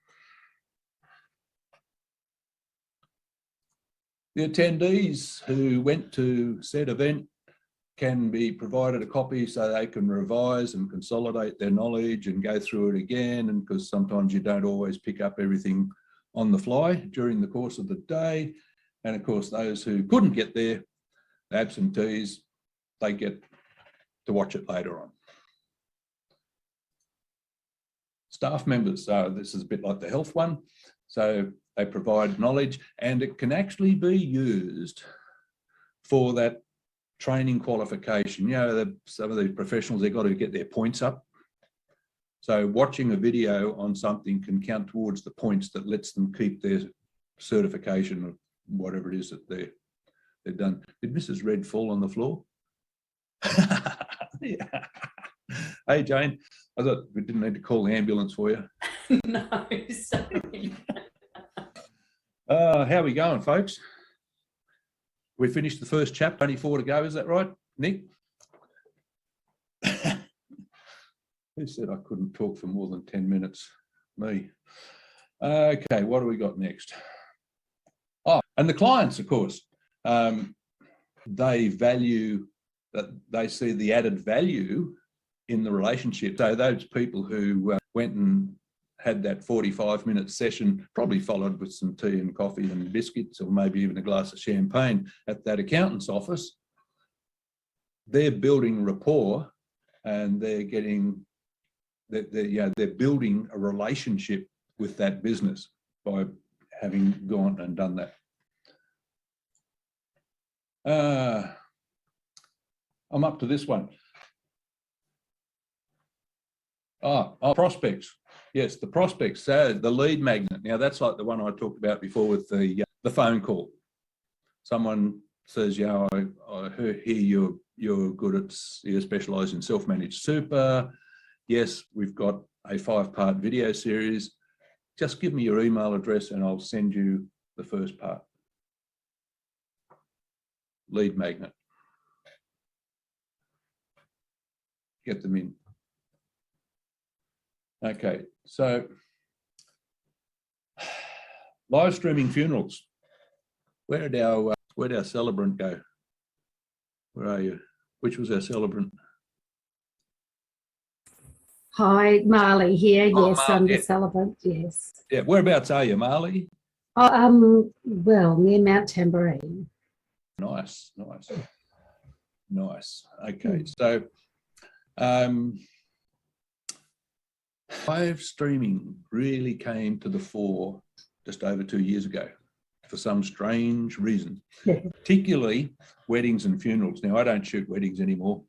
The attendees who went to said event can be provided a copy so they can revise and consolidate their knowledge and go through it again, and because sometimes you don't always pick up everything on the fly during the course of the day. And of course, those who couldn't get there, the absentees, they get to watch it later on. Staff members, so this is a bit like the Health one. So they provide knowledge and it can actually be used for that training qualification. Some of these professionals, they've got to get their points up. So watching a video on something can count towards the points that lets them keep their certification of whatever it is that they've done. Did Mrs. Red fall on the floor? Yeah. Hey, Jane, I thought we didn't need to call the ambulance for you. No, sorry. How are we going, folks? We finished the first chapter, only 4 to go, is that right, Nick? Who said I couldn't talk for more than 10 minutes? Me. Okay, what do we got next? Oh, and the clients, of course. They value that, they see the added value in the relationship. So those people who went and had that 45-minute session, probably followed with some tea and coffee and biscuits, or maybe even a glass of champagne at that accountant's office, they're building rapport and they're building a relationship with that business by having gone and done that. I'm up to this one. Prospects. Yes, the prospects. So the lead magnet. Now that's like the one I talked about before with the phone call. Someone says, "Yeah, I hear you're good at, you specialise in self-managed super. Yes, we've got a 5-part video series. Just give me your email address and I'll send you the first part." Lead magnet. Get them in. Okay, so live streaming funerals. Where'd our celebrant go? Where are you? Which was our celebrant? Hi, Marley here. Oh, Yes, Marley, I'm the yeah. celebrant. Yes. Yeah, whereabouts are you, Marley? Well, near Mount Tambourine. Nice, nice, nice. Okay, so live streaming really came to the fore just over 2 years ago for some strange reason, Yeah. particularly weddings and funerals. Now, I don't shoot weddings anymore.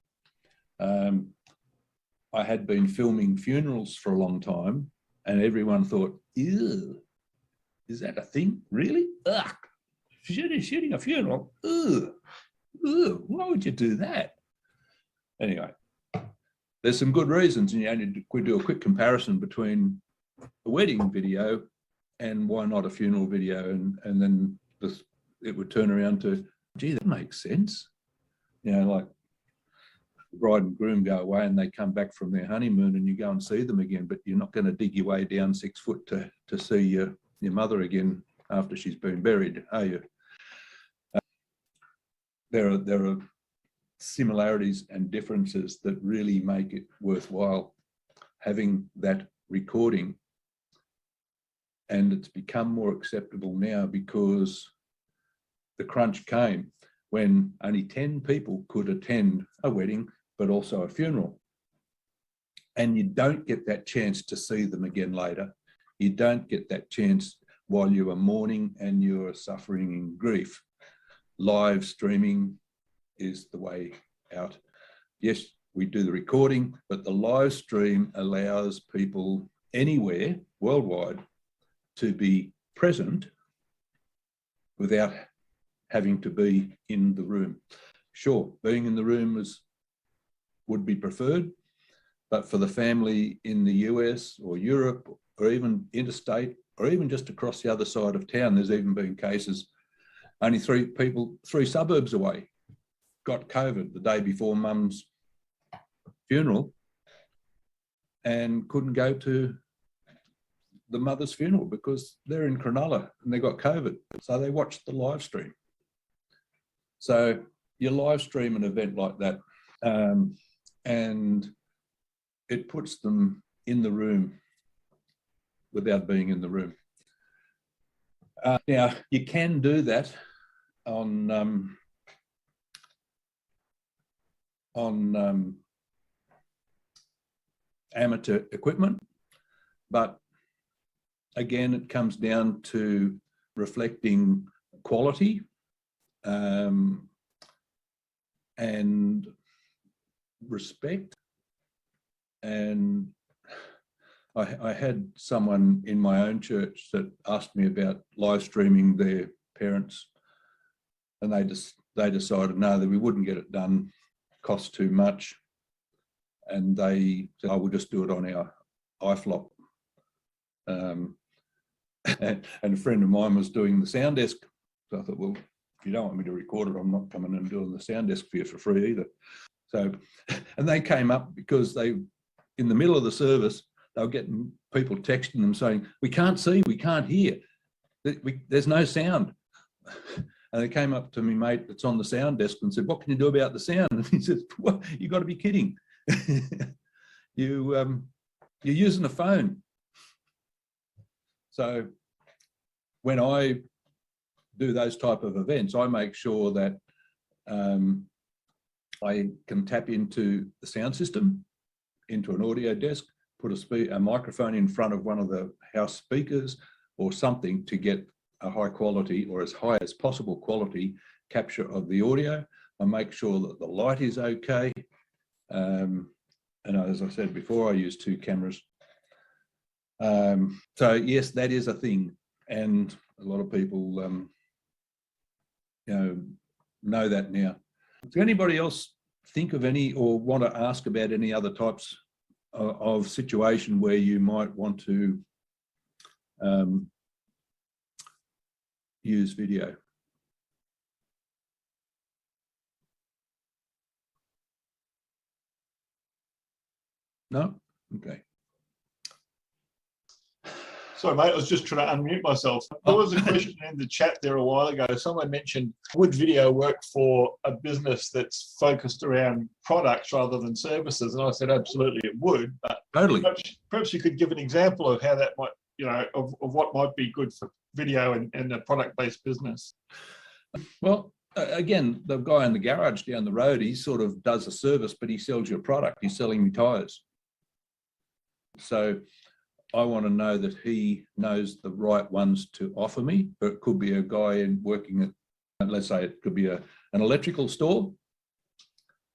I had been filming funerals for a long time, and everyone thought, ew, is that a thing? Really? Ugh, shooting a funeral? Ugh, ugh, why would you do that? Anyway, there's some good reasons, and we do a quick comparison between a wedding video and why not a funeral video, and then it would turn around to, gee, that makes sense. You know, like the bride and groom go away and they come back from their honeymoon and you go and see them again, but you're not going to dig your way down 6 foot to see your mother again after she's been buried, are you? There are similarities and differences that really make it worthwhile having that recording. And it's become more acceptable now because the crunch came when only 10 people could attend a wedding, but also a funeral. And you don't get that chance to see them again later. You don't get that chance while you are mourning and you are suffering in grief. Live streaming is the way out. Yes, we do the recording, but the live stream allows people anywhere worldwide to be present without having to be in the room. Sure, being in the room would be preferred, but for the family in the US or Europe or even interstate or even just across the other side of town, there's even been cases, only 3 people, 3 suburbs away, got COVID the day before mum's funeral and couldn't go to the mother's funeral because they're in Cronulla and they got COVID. So they watched the live stream. So you live stream an event like that, and it puts them in the room without being in the room. Now, you can do that on amateur equipment, but again, it comes down to reflecting quality and respect. And I had someone in my own church that asked me about live streaming their parents, and they decided no, that we wouldn't get it done, costs too much, and they said, "I will just do it on our iFlop." And a friend of mine was doing the sound desk, so I thought, well, if you don't want me to record it, I'm not coming and doing the sound desk for you for free either. So, and they came up because in the middle of the service, they were getting people texting them saying, "We can't see, we can't hear, there's no sound." And they came up to me, mate, that's on the sound desk, and said, "What can you do about the sound?" And he says, "What? You got to be kidding. You're using a phone." So when I do those type of events, I make sure that I can tap into the sound system, into an audio desk, put a microphone in front of one of the house speakers or something to get a high quality or as high as possible quality capture of the audio. I make sure that the light is okay. And as I said before, I use 2 cameras. So yes, that is a thing. And a lot of people, know that now. Does anybody else think of any or want to ask about any other types of situation where you might want to use video? No? Okay. Sorry, mate, I was just trying to unmute myself. There was a question in the chat there a while ago. Someone mentioned, would video work for a business that's focused around products rather than services? And I said, absolutely, it would. But Totally. perhaps you could give an example of how that might, of what might be good for video and a product-based business. Well, again, the guy in the garage down the road, he sort of does a service, but he sells you a product. He's selling me tyres. So I want to know that he knows the right ones to offer me. But it could be a guy working at, let's say it could be an electrical store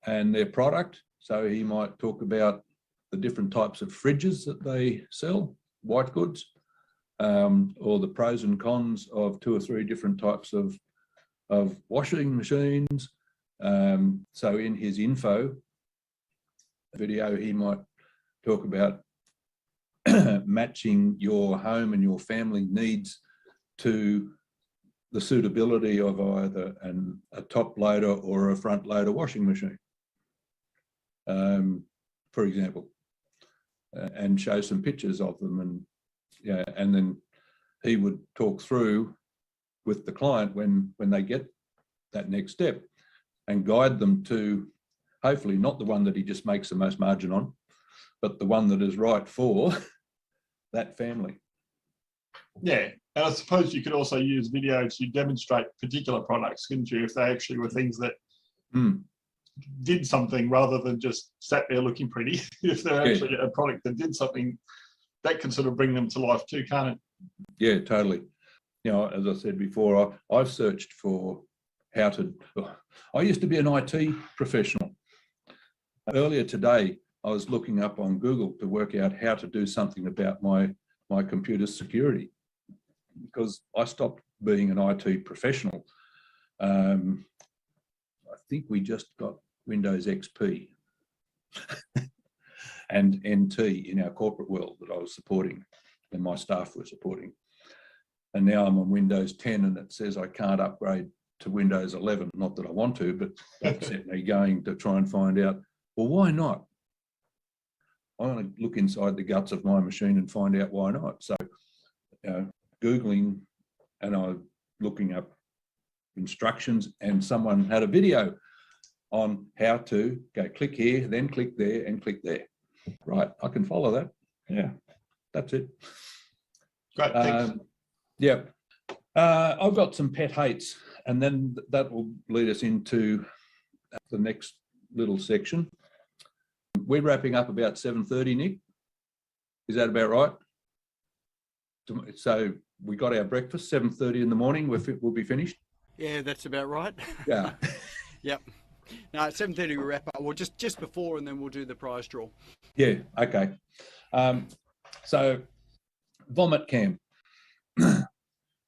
and their product. So he might talk about the different types of fridges that they sell, white goods, or the pros and cons of 2 or 3 different types of washing machines. So in his info video, he might talk about matching your home and your family needs to the suitability of either a top loader or a front loader washing machine, for example, and show some pictures of them. And then he would talk through with the client when they get that next step and guide them to hopefully not the one that he just makes the most margin on, but the one that is right for that family. Yeah, and I suppose you could also use video to demonstrate particular products, couldn't you, if they actually were things that did something rather than just sat there looking pretty. If they're actually a product that did something, that can sort of bring them to life too, can't it? Yeah, totally. As I said before, I've searched for how to, I used to be an IT professional. Earlier today, I was looking up on Google to work out how to do something about my computer security, because I stopped being an IT professional. I think we just got Windows XP and NT in our corporate world that I was supporting and my staff were supporting. And now I'm on Windows 10 and it says I can't upgrade to Windows 11. Not that I want to, but that set me going to try and find out, well, why not? I want to look inside the guts of my machine and find out why not. So, Googling, and I was looking up instructions, and someone had a video on how to go click here, then click there, and click there. Right, I can follow that. Yeah, that's it. Great, thanks. Yeah, I've got some pet hates, and then that will lead us into the next little section. We're wrapping up about 7:30, Nick. Is that about right? So we got our breakfast, 7:30 in the morning, we'll be finished? Yeah, that's about right. Yeah. Yep. No, at 7:30 we wrap up. Well, just before, and then we'll do the prize draw. Yeah, okay. So vomit cam,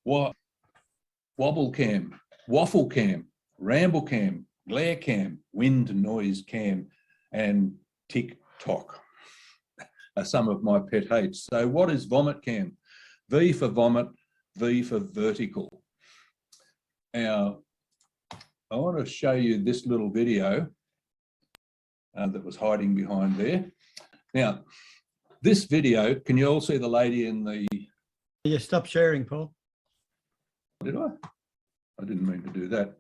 wobble cam, waffle cam, ramble cam, glare cam, wind noise cam, and TikTok are some of my pet hates. So what is vomit cam? V for vomit, V for vertical. Now, I want to show you this little video that was hiding behind there. Now, this video, can you all see the lady in the... You stop sharing, Paul. Did I? I didn't mean to do that.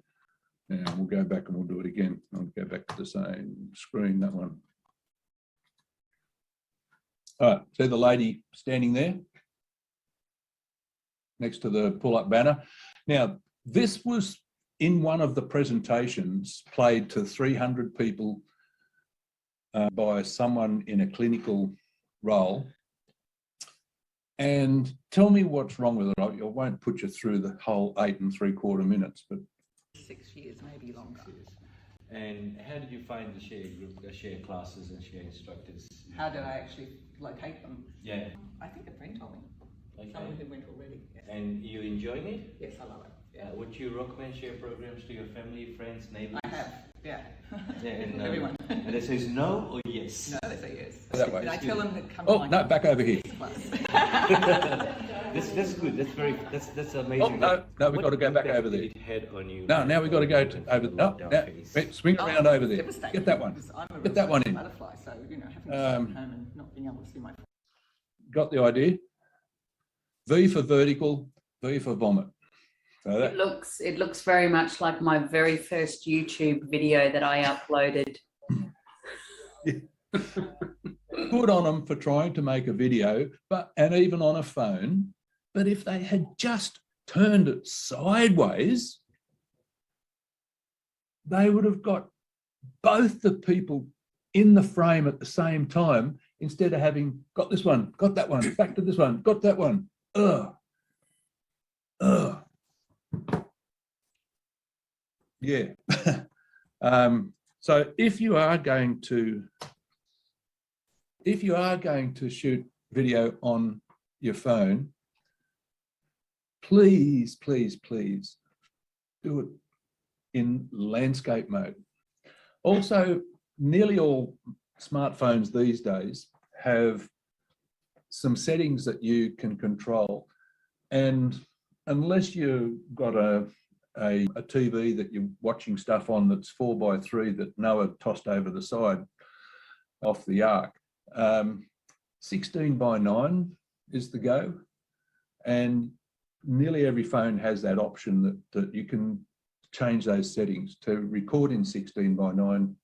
Now we'll go back and we'll do it again. I'll go back to the same screen, that one. All right, see the lady standing there next to the pull-up banner. Now, this was in one of the presentations played to 300 people by someone in a clinical role. And tell me what's wrong with it. I won't put you through the whole 8 3/4 minutes, but 6 years, maybe longer. And how did you find the share group, the share classes and share instructors? How did I actually locate them? Yeah. I think a friend told me. Okay. Someone who went already. Yes. And you enjoying it? Yes, I love it. Yeah. Would you recommend share programs to your family, friends, neighbors? I have. Yeah. Yeah, and, everyone. And it says no or yes? No, they say yes. That way. Did I tell them to come? oh no, back over here. That's good. That's amazing. Oh no, we've got to go back over there. It had on you. No, now we've got to go to over. No, now swing around over there. Get that one. Get that one in. Butterfly, so having to stay at home and not being able to see my. Got the idea? V for vertical, V for vomit. So that, It looks very much like my very first YouTube video that I uploaded. good on them for trying to make a video, and even on a phone. But if they had just turned it sideways, they would have got both the people in the frame at the same time, instead of having got this one, got that one, back to this one, got that one. Ugh. Ugh. Yeah. So if you are going to shoot video on your phone, please, please, please do it in landscape mode. Also, nearly all smartphones these days have some settings that you can control, and unless you've got a TV that you're watching stuff on that's 4:3 that Noah tossed over the side off the ark, 16:9 is the go, and nearly every phone has that option that you can change those settings to record in 16:9,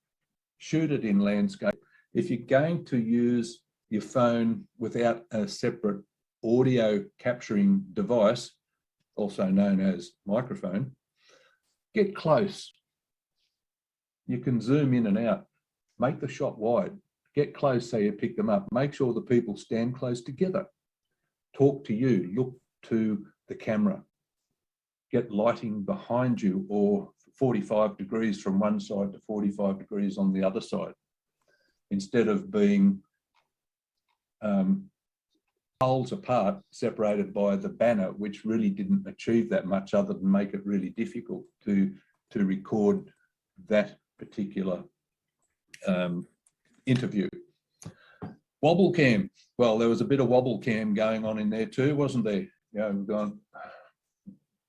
shoot it in landscape. If you're going to use your phone without a separate audio capturing device, also known as microphone, get close. You can zoom in and out, make the shot wide, get close so you pick them up, make sure the people stand close together, talk to you, look to the camera, get lighting behind you, or 45 degrees from one side to 45 degrees on the other side, instead of being poles apart, separated by the banner, which really didn't achieve that much other than make it really difficult to record that particular interview. Wobble cam. Well, there was a bit of wobble cam going on in there too, wasn't there? You know, we've gone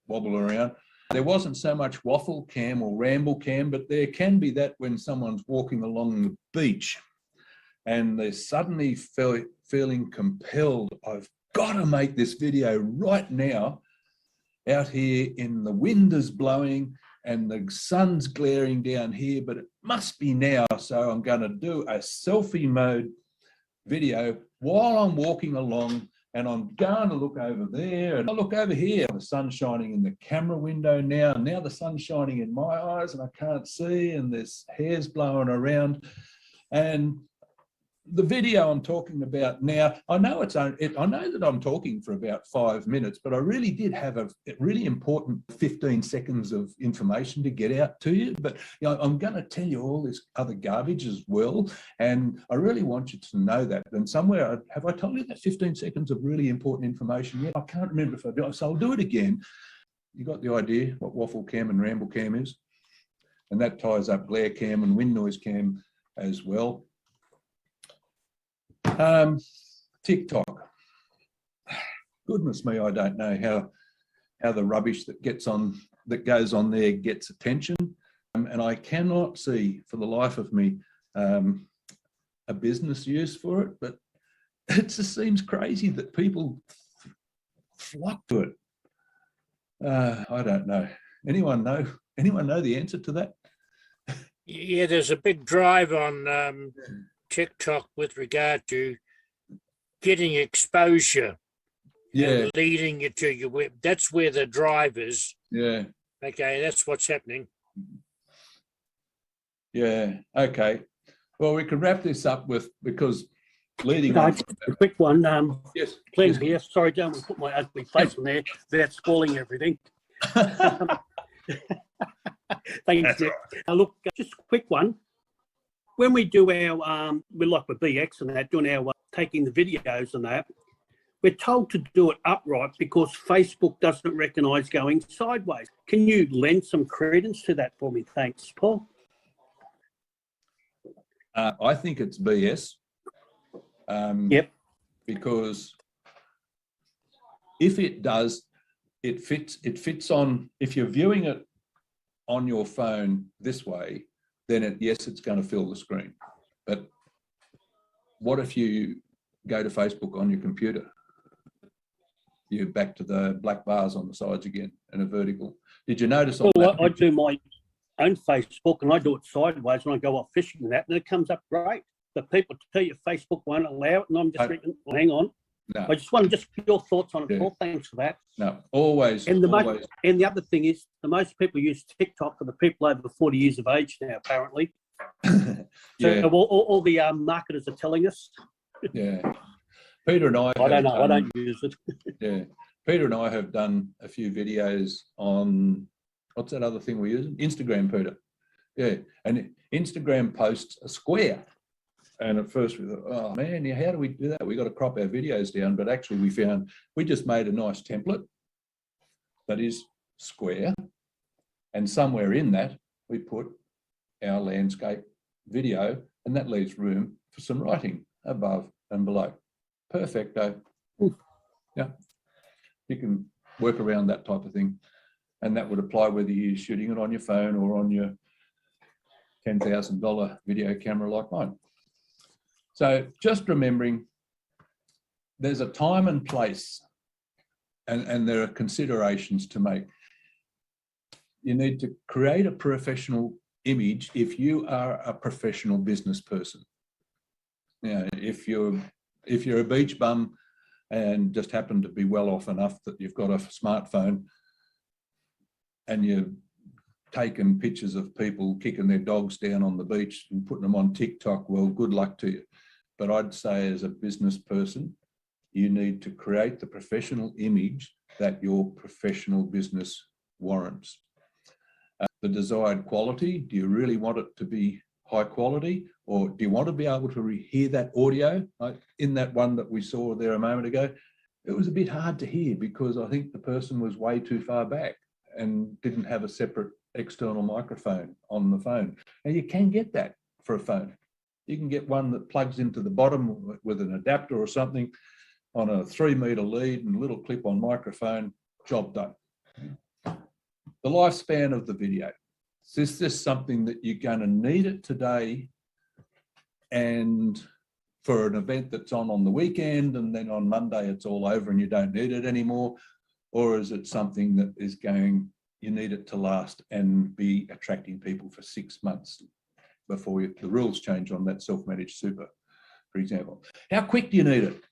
wobble around. There wasn't so much waffle cam or ramble cam, but there can be that when someone's walking along the beach and they're suddenly feeling compelled, I've got to make this video right now, out here in the wind is blowing and the sun's glaring down here, but it must be now. So I'm going to do a selfie mode video while I'm walking along, and I'm going to look over there and I look over here. The sun's shining in the camera window now. Now the sun's shining in my eyes and I can't see, and there's hairs blowing around. And the video I'm talking about now, I know that I'm talking for about 5 minutes, but I really did have a really important 15 seconds of information to get out to you. But you know, I'm going to tell you all this other garbage as well, and I really want you to know that. And somewhere, have I told you that 15 seconds of really important information yet? I can't remember if I did, so I'll do it again. You got the idea what waffle cam and ramble cam is? And that ties up glare cam and wind noise cam as well. TikTok. Goodness me, I don't know how the rubbish that goes on there gets attention, and I cannot see for the life of me a business use for it. But it just seems crazy that people flock to it. I don't know. Anyone know the answer to that? Yeah, there's a big drive on TikTok with regard to getting exposure, and leading you to your web. That's where the drive is. Yeah. Okay, that's what's happening. Yeah. Okay. Well, we can wrap this up because leading on. Just a quick one. Yes. Glenn here. Sorry, don't want to put my ugly face on there without spoiling everything. Thanks. Look, just a quick one. When we do our, we're like with BX and that, doing our taking the videos and that, we're told to do it upright because Facebook doesn't recognise going sideways. Can you lend some credence to that for me? Thanks, Paul. I think it's BS. Yep. Because if it does, it fits on, if you're viewing it on your phone this way, then yes, it's going to fill the screen. But what if you go to Facebook on your computer? you're back to the black bars on the sides again and a vertical. Did you notice on Well, that I picture? do my own Facebook and I do it sideways when I go off fishing and that, and it comes up great. But people tell you Facebook won't allow it, and I'm just thinking, well, hang on. No, I just want your thoughts on it, Yeah. Paul. Thanks for that. no, always, And the always. and the other thing is, the most people use TikTok are the people over 40 years of age now, apparently. So Yeah, all the marketers are telling us. yeah. Peter and I I don't have know. I done- don't use it. Yeah, Peter and I have done a few videos on, what's that other thing we're using? Instagram, Peter. Yeah, and Instagram posts a square. And at first we thought, oh man, yeah, how do we do that? We got to crop our videos down. But actually we found we just made a nice template that is square. And somewhere in that, we put our landscape video, and that leaves room for some writing above and below. Perfecto. Yeah, you can work around that type of thing. And that would apply whether you're shooting it on your phone or on your $10,000 video camera like mine. So just remembering there's a time and place, and there are considerations to make. You need to create a professional image if you are a professional business person. Now, if you're a beach bum and just happen to be well off enough that you've got a smartphone and you've taken pictures of people kicking their dogs down on the beach and putting them on TikTok, well, good luck to you. But I'd say as a business person, you need to create the professional image that your professional business warrants. The desired quality, do you really want it to be high quality, or do you want to be able to hear that audio? Like in that one that we saw there a moment ago, it was a bit hard to hear because I think the person was way too far back and didn't have a separate external microphone on the phone. Now you can get that for a phone. You can get one that plugs into the bottom with an adapter or something on a 3-meter lead and a little clip-on microphone, job done. The lifespan of the video. Is this something that you're going to need it today and for an event that's on the weekend, and then on Monday it's all over and you don't need it anymore? Or is it something that is going, you need it to last and be attracting people for 6 months before the rules change on that self-managed super, for example? How quick do you need it?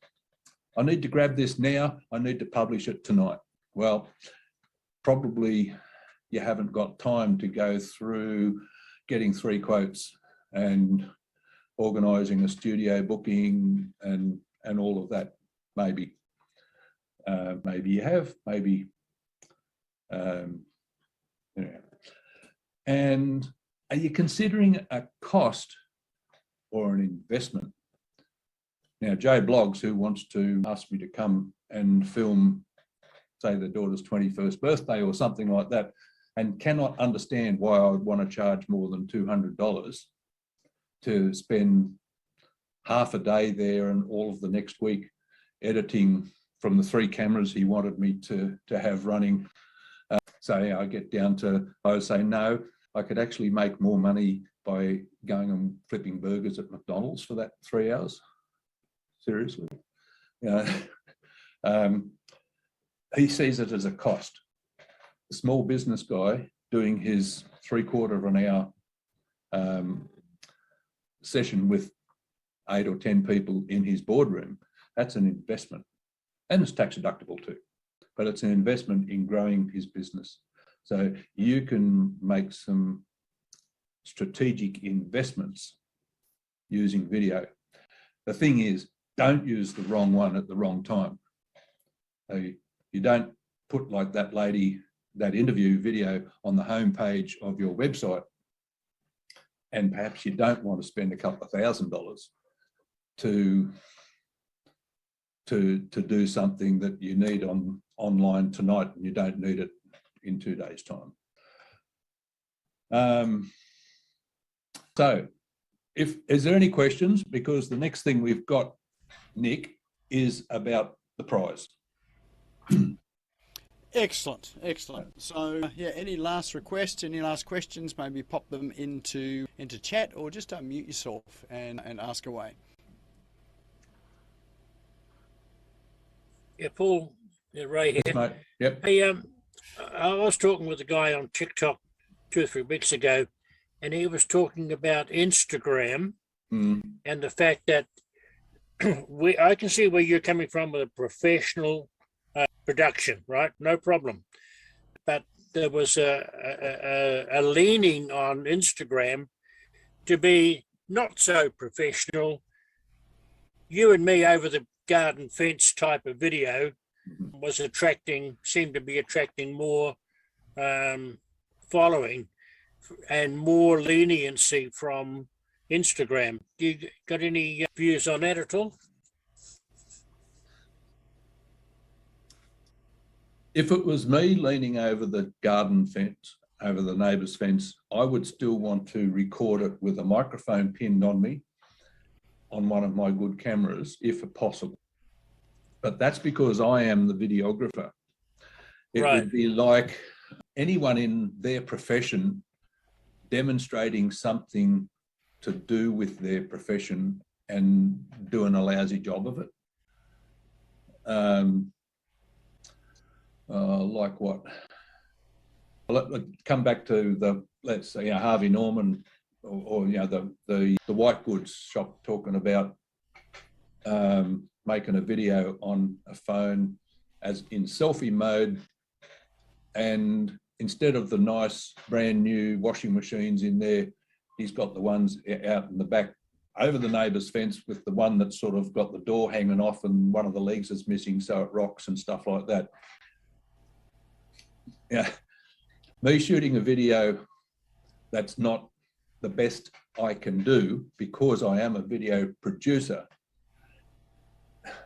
I need to grab this now. I need to publish it tonight. Well, probably you haven't got time to go through getting 3 quotes and organising a studio booking and all of that. Maybe. Maybe you have, maybe. And are you considering a cost or an investment? Now, Joe Bloggs, who wants to ask me to come and film, say, their daughter's 21st birthday or something like that, and cannot understand why I would want to charge more than $200 to spend half a day there and all of the next week editing from the 3 cameras he wanted me to have running. So I get down to, I would say, no, I could actually make more money by going and flipping burgers at McDonald's for that 3 hours. Seriously. He sees it as a cost. A small business guy doing his 3/4 of an hour session with 8 or 10 people in his boardroom, that's an investment. And it's tax deductible too, but it's an investment in growing his business. So you can make some strategic investments using video. The thing is, don't use the wrong one at the wrong time. You don't put like that lady, that interview video on the homepage of your website, and perhaps you don't want to spend a couple of $1,000 to do something that you need online tonight and you don't need it in 2 days' time. So is there any questions? Because the next thing we've got, Nick, is about the prize. Excellent, excellent. So yeah, any last requests, any last questions, maybe pop them into chat, or just unmute yourself and ask away. Yeah, Paul, Yeah, Ray here. Yes, mate. Yep. Hey, I was talking with a guy on TikTok 2 or 3 weeks ago, and he was talking about Instagram and the fact that I can see where you're coming from with a professional production, right? No problem. But there was a leaning on Instagram to be not so professional. You and me over the garden fence type of video seemed to be attracting more following and more leniency from Instagram. Do you got any views on that at all? If it was me leaning over the garden fence, over the neighbour's fence, I would still want to record it with a microphone pinned on me on one of my good cameras, if possible. But that's because I am the videographer. It would be like anyone in their profession demonstrating something to do with their profession and doing a lousy job of it. Like what? Let's come back to let's say Harvey Norman or the white goods shop talking about making a video on a phone as in selfie mode, and instead of the nice brand new washing machines in there, he's got the ones out in the back over the neighbour's fence with the one that's sort of got the door hanging off and one of the legs is missing so it rocks and stuff like that. Yeah, me shooting a video that's not the best I can do because I am a video producer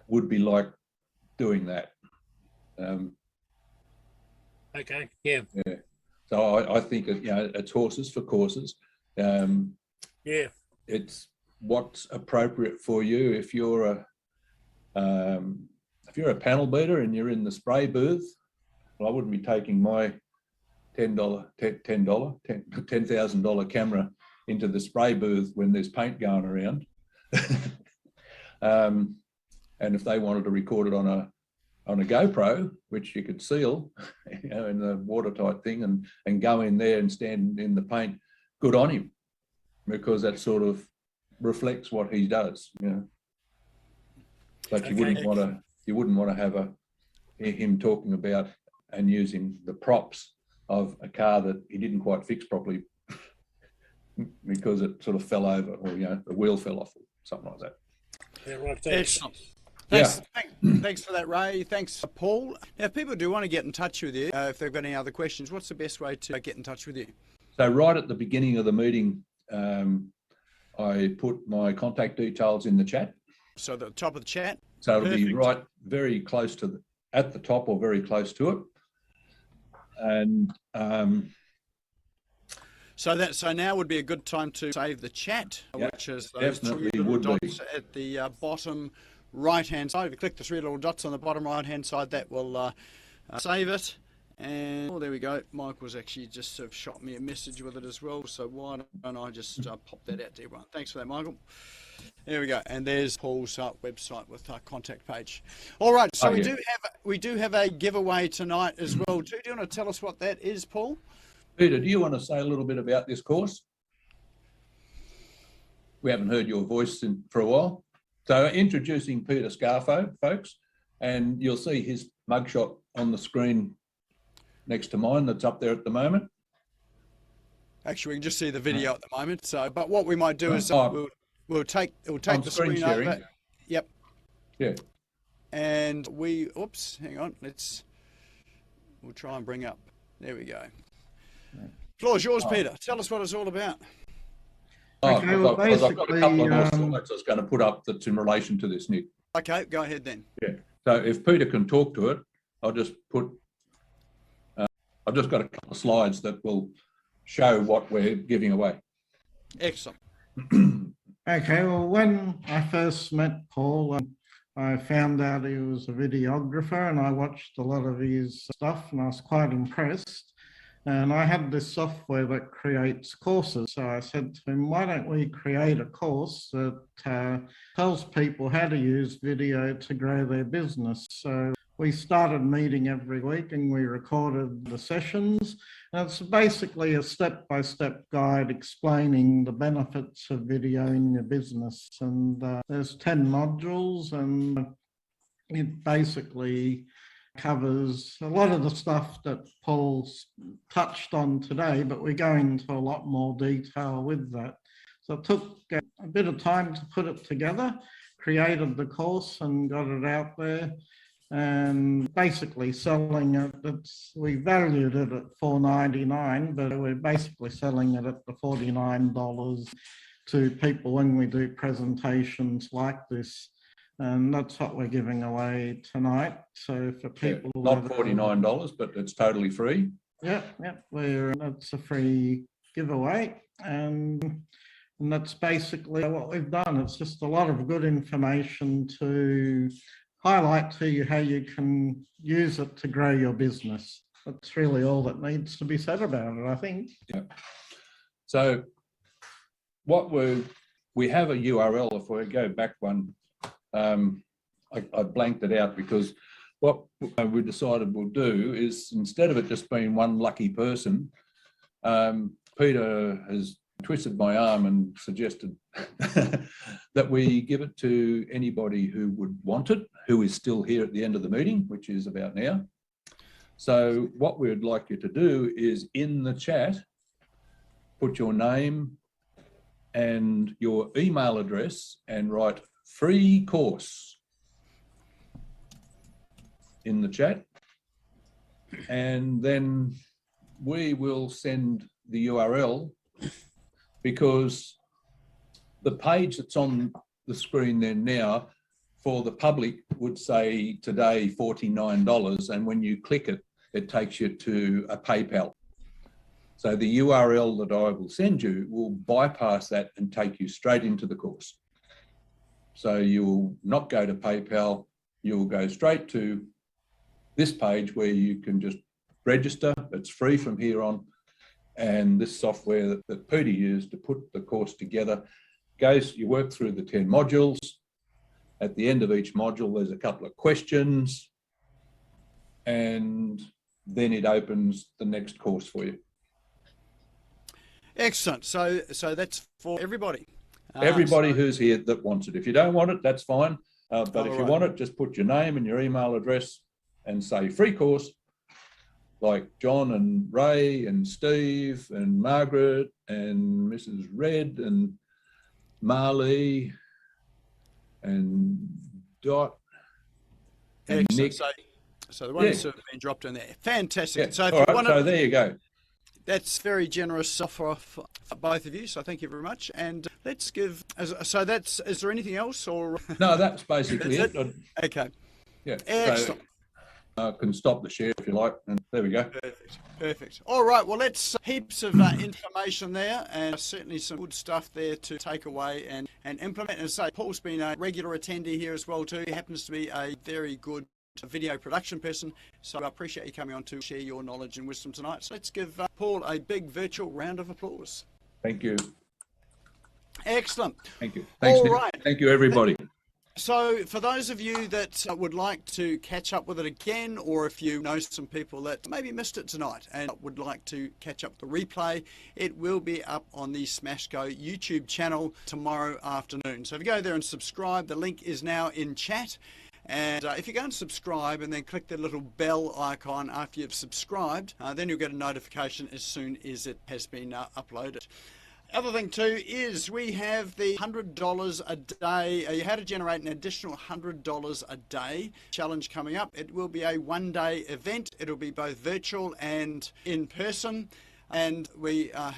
would be like doing that. Okay, yeah. So I think it's horses for courses. It's what's appropriate for you. If you're a panel beater and you're in the spray booth, well, I wouldn't be taking my $10,000 camera into the spray booth when there's paint going around. And if they wanted to record it on a GoPro, which you could seal, in the watertight thing, and go in there and stand in the paint, good on him, because that sort of reflects what he does, But you wouldn't want to have him talking about and using the props of a car that he didn't quite fix properly because it sort of fell over, or the wheel fell off, or something like that. Yeah, right. Excellent. Thanks for that, Ray. Thanks, Paul. Now, if people do want to get in touch with you, if they've got any other questions, what's the best way to get in touch with you? So right at the beginning of the meeting, I put my contact details in the chat. So at the top of the chat? So it'll be right very close to at the top or very close to it. And so now would be a good time to save the chat, which is those three little dots at the bottom right-hand side. If you click the three little dots on the bottom right-hand side, that will save it. And there we go. Michael's actually just sort of shot me a message with it as well. So why don't I just pop that out to everyone? Thanks for that, Michael. There we go. And there's Paul's website with our contact page. All right. So we do have a giveaway tonight as well. Do you want to tell us what that is, Paul? Peter, do you want to say a little bit about this course? We haven't heard your voice for a while. So introducing Peter Scarfo, folks, and you'll see his mugshot on the screen next to mine that's up there at the moment. Actually, we can just see the video at the moment. So, but what we might do is we'll take the screen sharing over. Yep. Yeah. And hang on. We'll try and bring up. There we go. Floor's yours, Peter. Tell us what it's all about. Okay, well, basically, I've got a couple of more slides I was going to put up that's in relation to this, Nick. Okay, go ahead then. Yeah. So if Peter can talk to it, I'll just put. I've just got a couple of slides that will show what we're giving away. Excellent. Okay, well, when I first met Paul, I found out he was a videographer, and I watched a lot of his stuff, and I was quite impressed. And I had this software that creates courses. So I said to him, why don't we create a course that tells people how to use video to grow their business? So we started meeting every week and we recorded the sessions. And it's basically a step-by-step guide explaining the benefits of video in your business. And there's 10 modules, and it basically covers a lot of the stuff that Paul's touched on today, but we go into a lot more detail with that. So it took a bit of time to put it together, created the course and got it out there, and basically selling it. We valued it at $4.99, but we're basically selling it at the $49 to people when we do presentations like this. And that's what we're giving away tonight. So for people, not $49, but it's totally free. Yeah, it's a free giveaway, and that's basically what we've done. It's just a lot of good information to highlight to you how you can use it to grow your business. That's really all that needs to be said about it, I think. Yeah. So we have a URL. If we go back one, I blanked it out because what we decided we'll do is, instead of it just being one lucky person, Peter has twisted my arm and suggested that we give it to anybody who would want it, who is still here at the end of the meeting, which is about now. So what we'd like you to do is, in the chat, put your name and your email address and write free course in the chat, and then we will send the URL, because the page that's on the screen there now for the public would say today $49, and when you click it, it takes you to a PayPal. So the URL that I will send you will bypass that and take you straight into the course. So you will not go to PayPal, you will go straight to this page where you can just register. It's free from here on. And this software that Peter used to put the course together you work through the 10 modules. At the end of each module, there's a couple of questions, and then it opens the next course for you. Excellent. So that's for everybody. Everybody who's here that wants it. If you don't want it, that's fine. But if you want it, just put your name and your email address and say free course, like John and Ray and Steve and Margaret and Mrs. Red and Marley and Dot and Nick. So the ones that have been dropped in there. Fantastic. Yeah. So, if all right, you want so there you go. That's very generous offer for both of you. So thank you very much. And let's give. So that's. Is there anything else, or? No, that's basically it. Okay. Yeah. Excellent. So, can stop the share if you like, and there we go. Perfect. All right. Well, that's heaps of information there, and certainly some good stuff there to take away and implement. And say, Paul's been a regular attendee here as well too. He happens to be a very good video production person, so I appreciate you coming on to share your knowledge and wisdom tonight. So let's give Paul a big virtual round of applause. Thank you. Excellent. Thank you. Thanks, Nick. Right. Thank you, everybody. So for those of you that would like to catch up with it again, or if you know some people that maybe missed it tonight and would like to catch up the replay, it will be up on the Smash Go YouTube channel tomorrow afternoon. So if you go there and subscribe, the link is now in chat. And if you go and subscribe and then click the little bell icon after you've subscribed, then you'll get a notification as soon as it has been uploaded. Other thing too is we have the $100 a day, how to generate an additional $100 a day challenge coming up. It will be a one-day event. It'll be both virtual and in person. And we are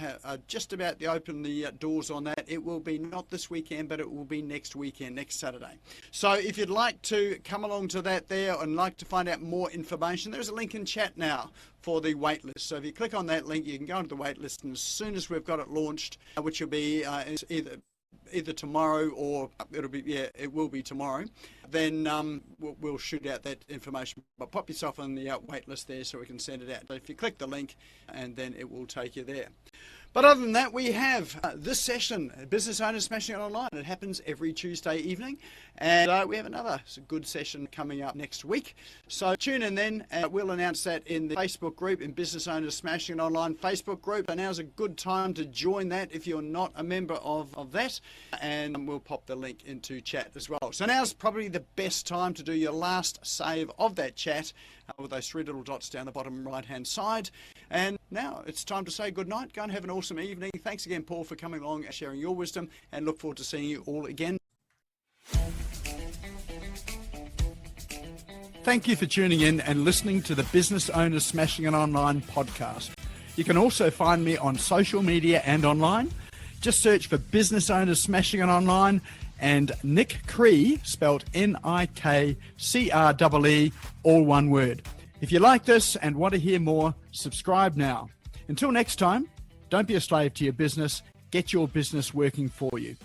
just about to open the doors on that. It will be not this weekend, but it will be next weekend, next Saturday. So if you'd like to come along to that there and like to find out more information, there's a link in chat now for the waitlist. So if you click on that link, you can go into the waitlist, and as soon as we've got it launched, which will be either tomorrow, or it will be tomorrow, then we'll shoot out that information. But pop yourself on the wait list there so we can send it out. So if you click the link, and then it will take you there. But other than that, we have this session, Business Owners Smashing It Online. It happens every Tuesday evening. And we have another good session coming up next week. So tune in then. We'll announce that in the Facebook group, in Business Owners Smashing It Online Facebook group. And now's a good time to join that if you're not a member of that. And we'll pop the link into chat as well. So now's probably the best time to do your last save of that chat with those three little dots down the bottom right-hand side. And now it's time to say good night. Go and have an awesome evening. Thanks again, Paul, for coming along and sharing your wisdom, and look forward to seeing you all again. Thank you for tuning in and listening to the Business Owners Smashing It Online podcast. You can also find me on social media and online. Just search for Business Owners Smashing It Online and Nick Cree, spelled Nikree, all one word. If you like this and want to hear more, subscribe now. Until next time, don't be a slave to your business. Get your business working for you.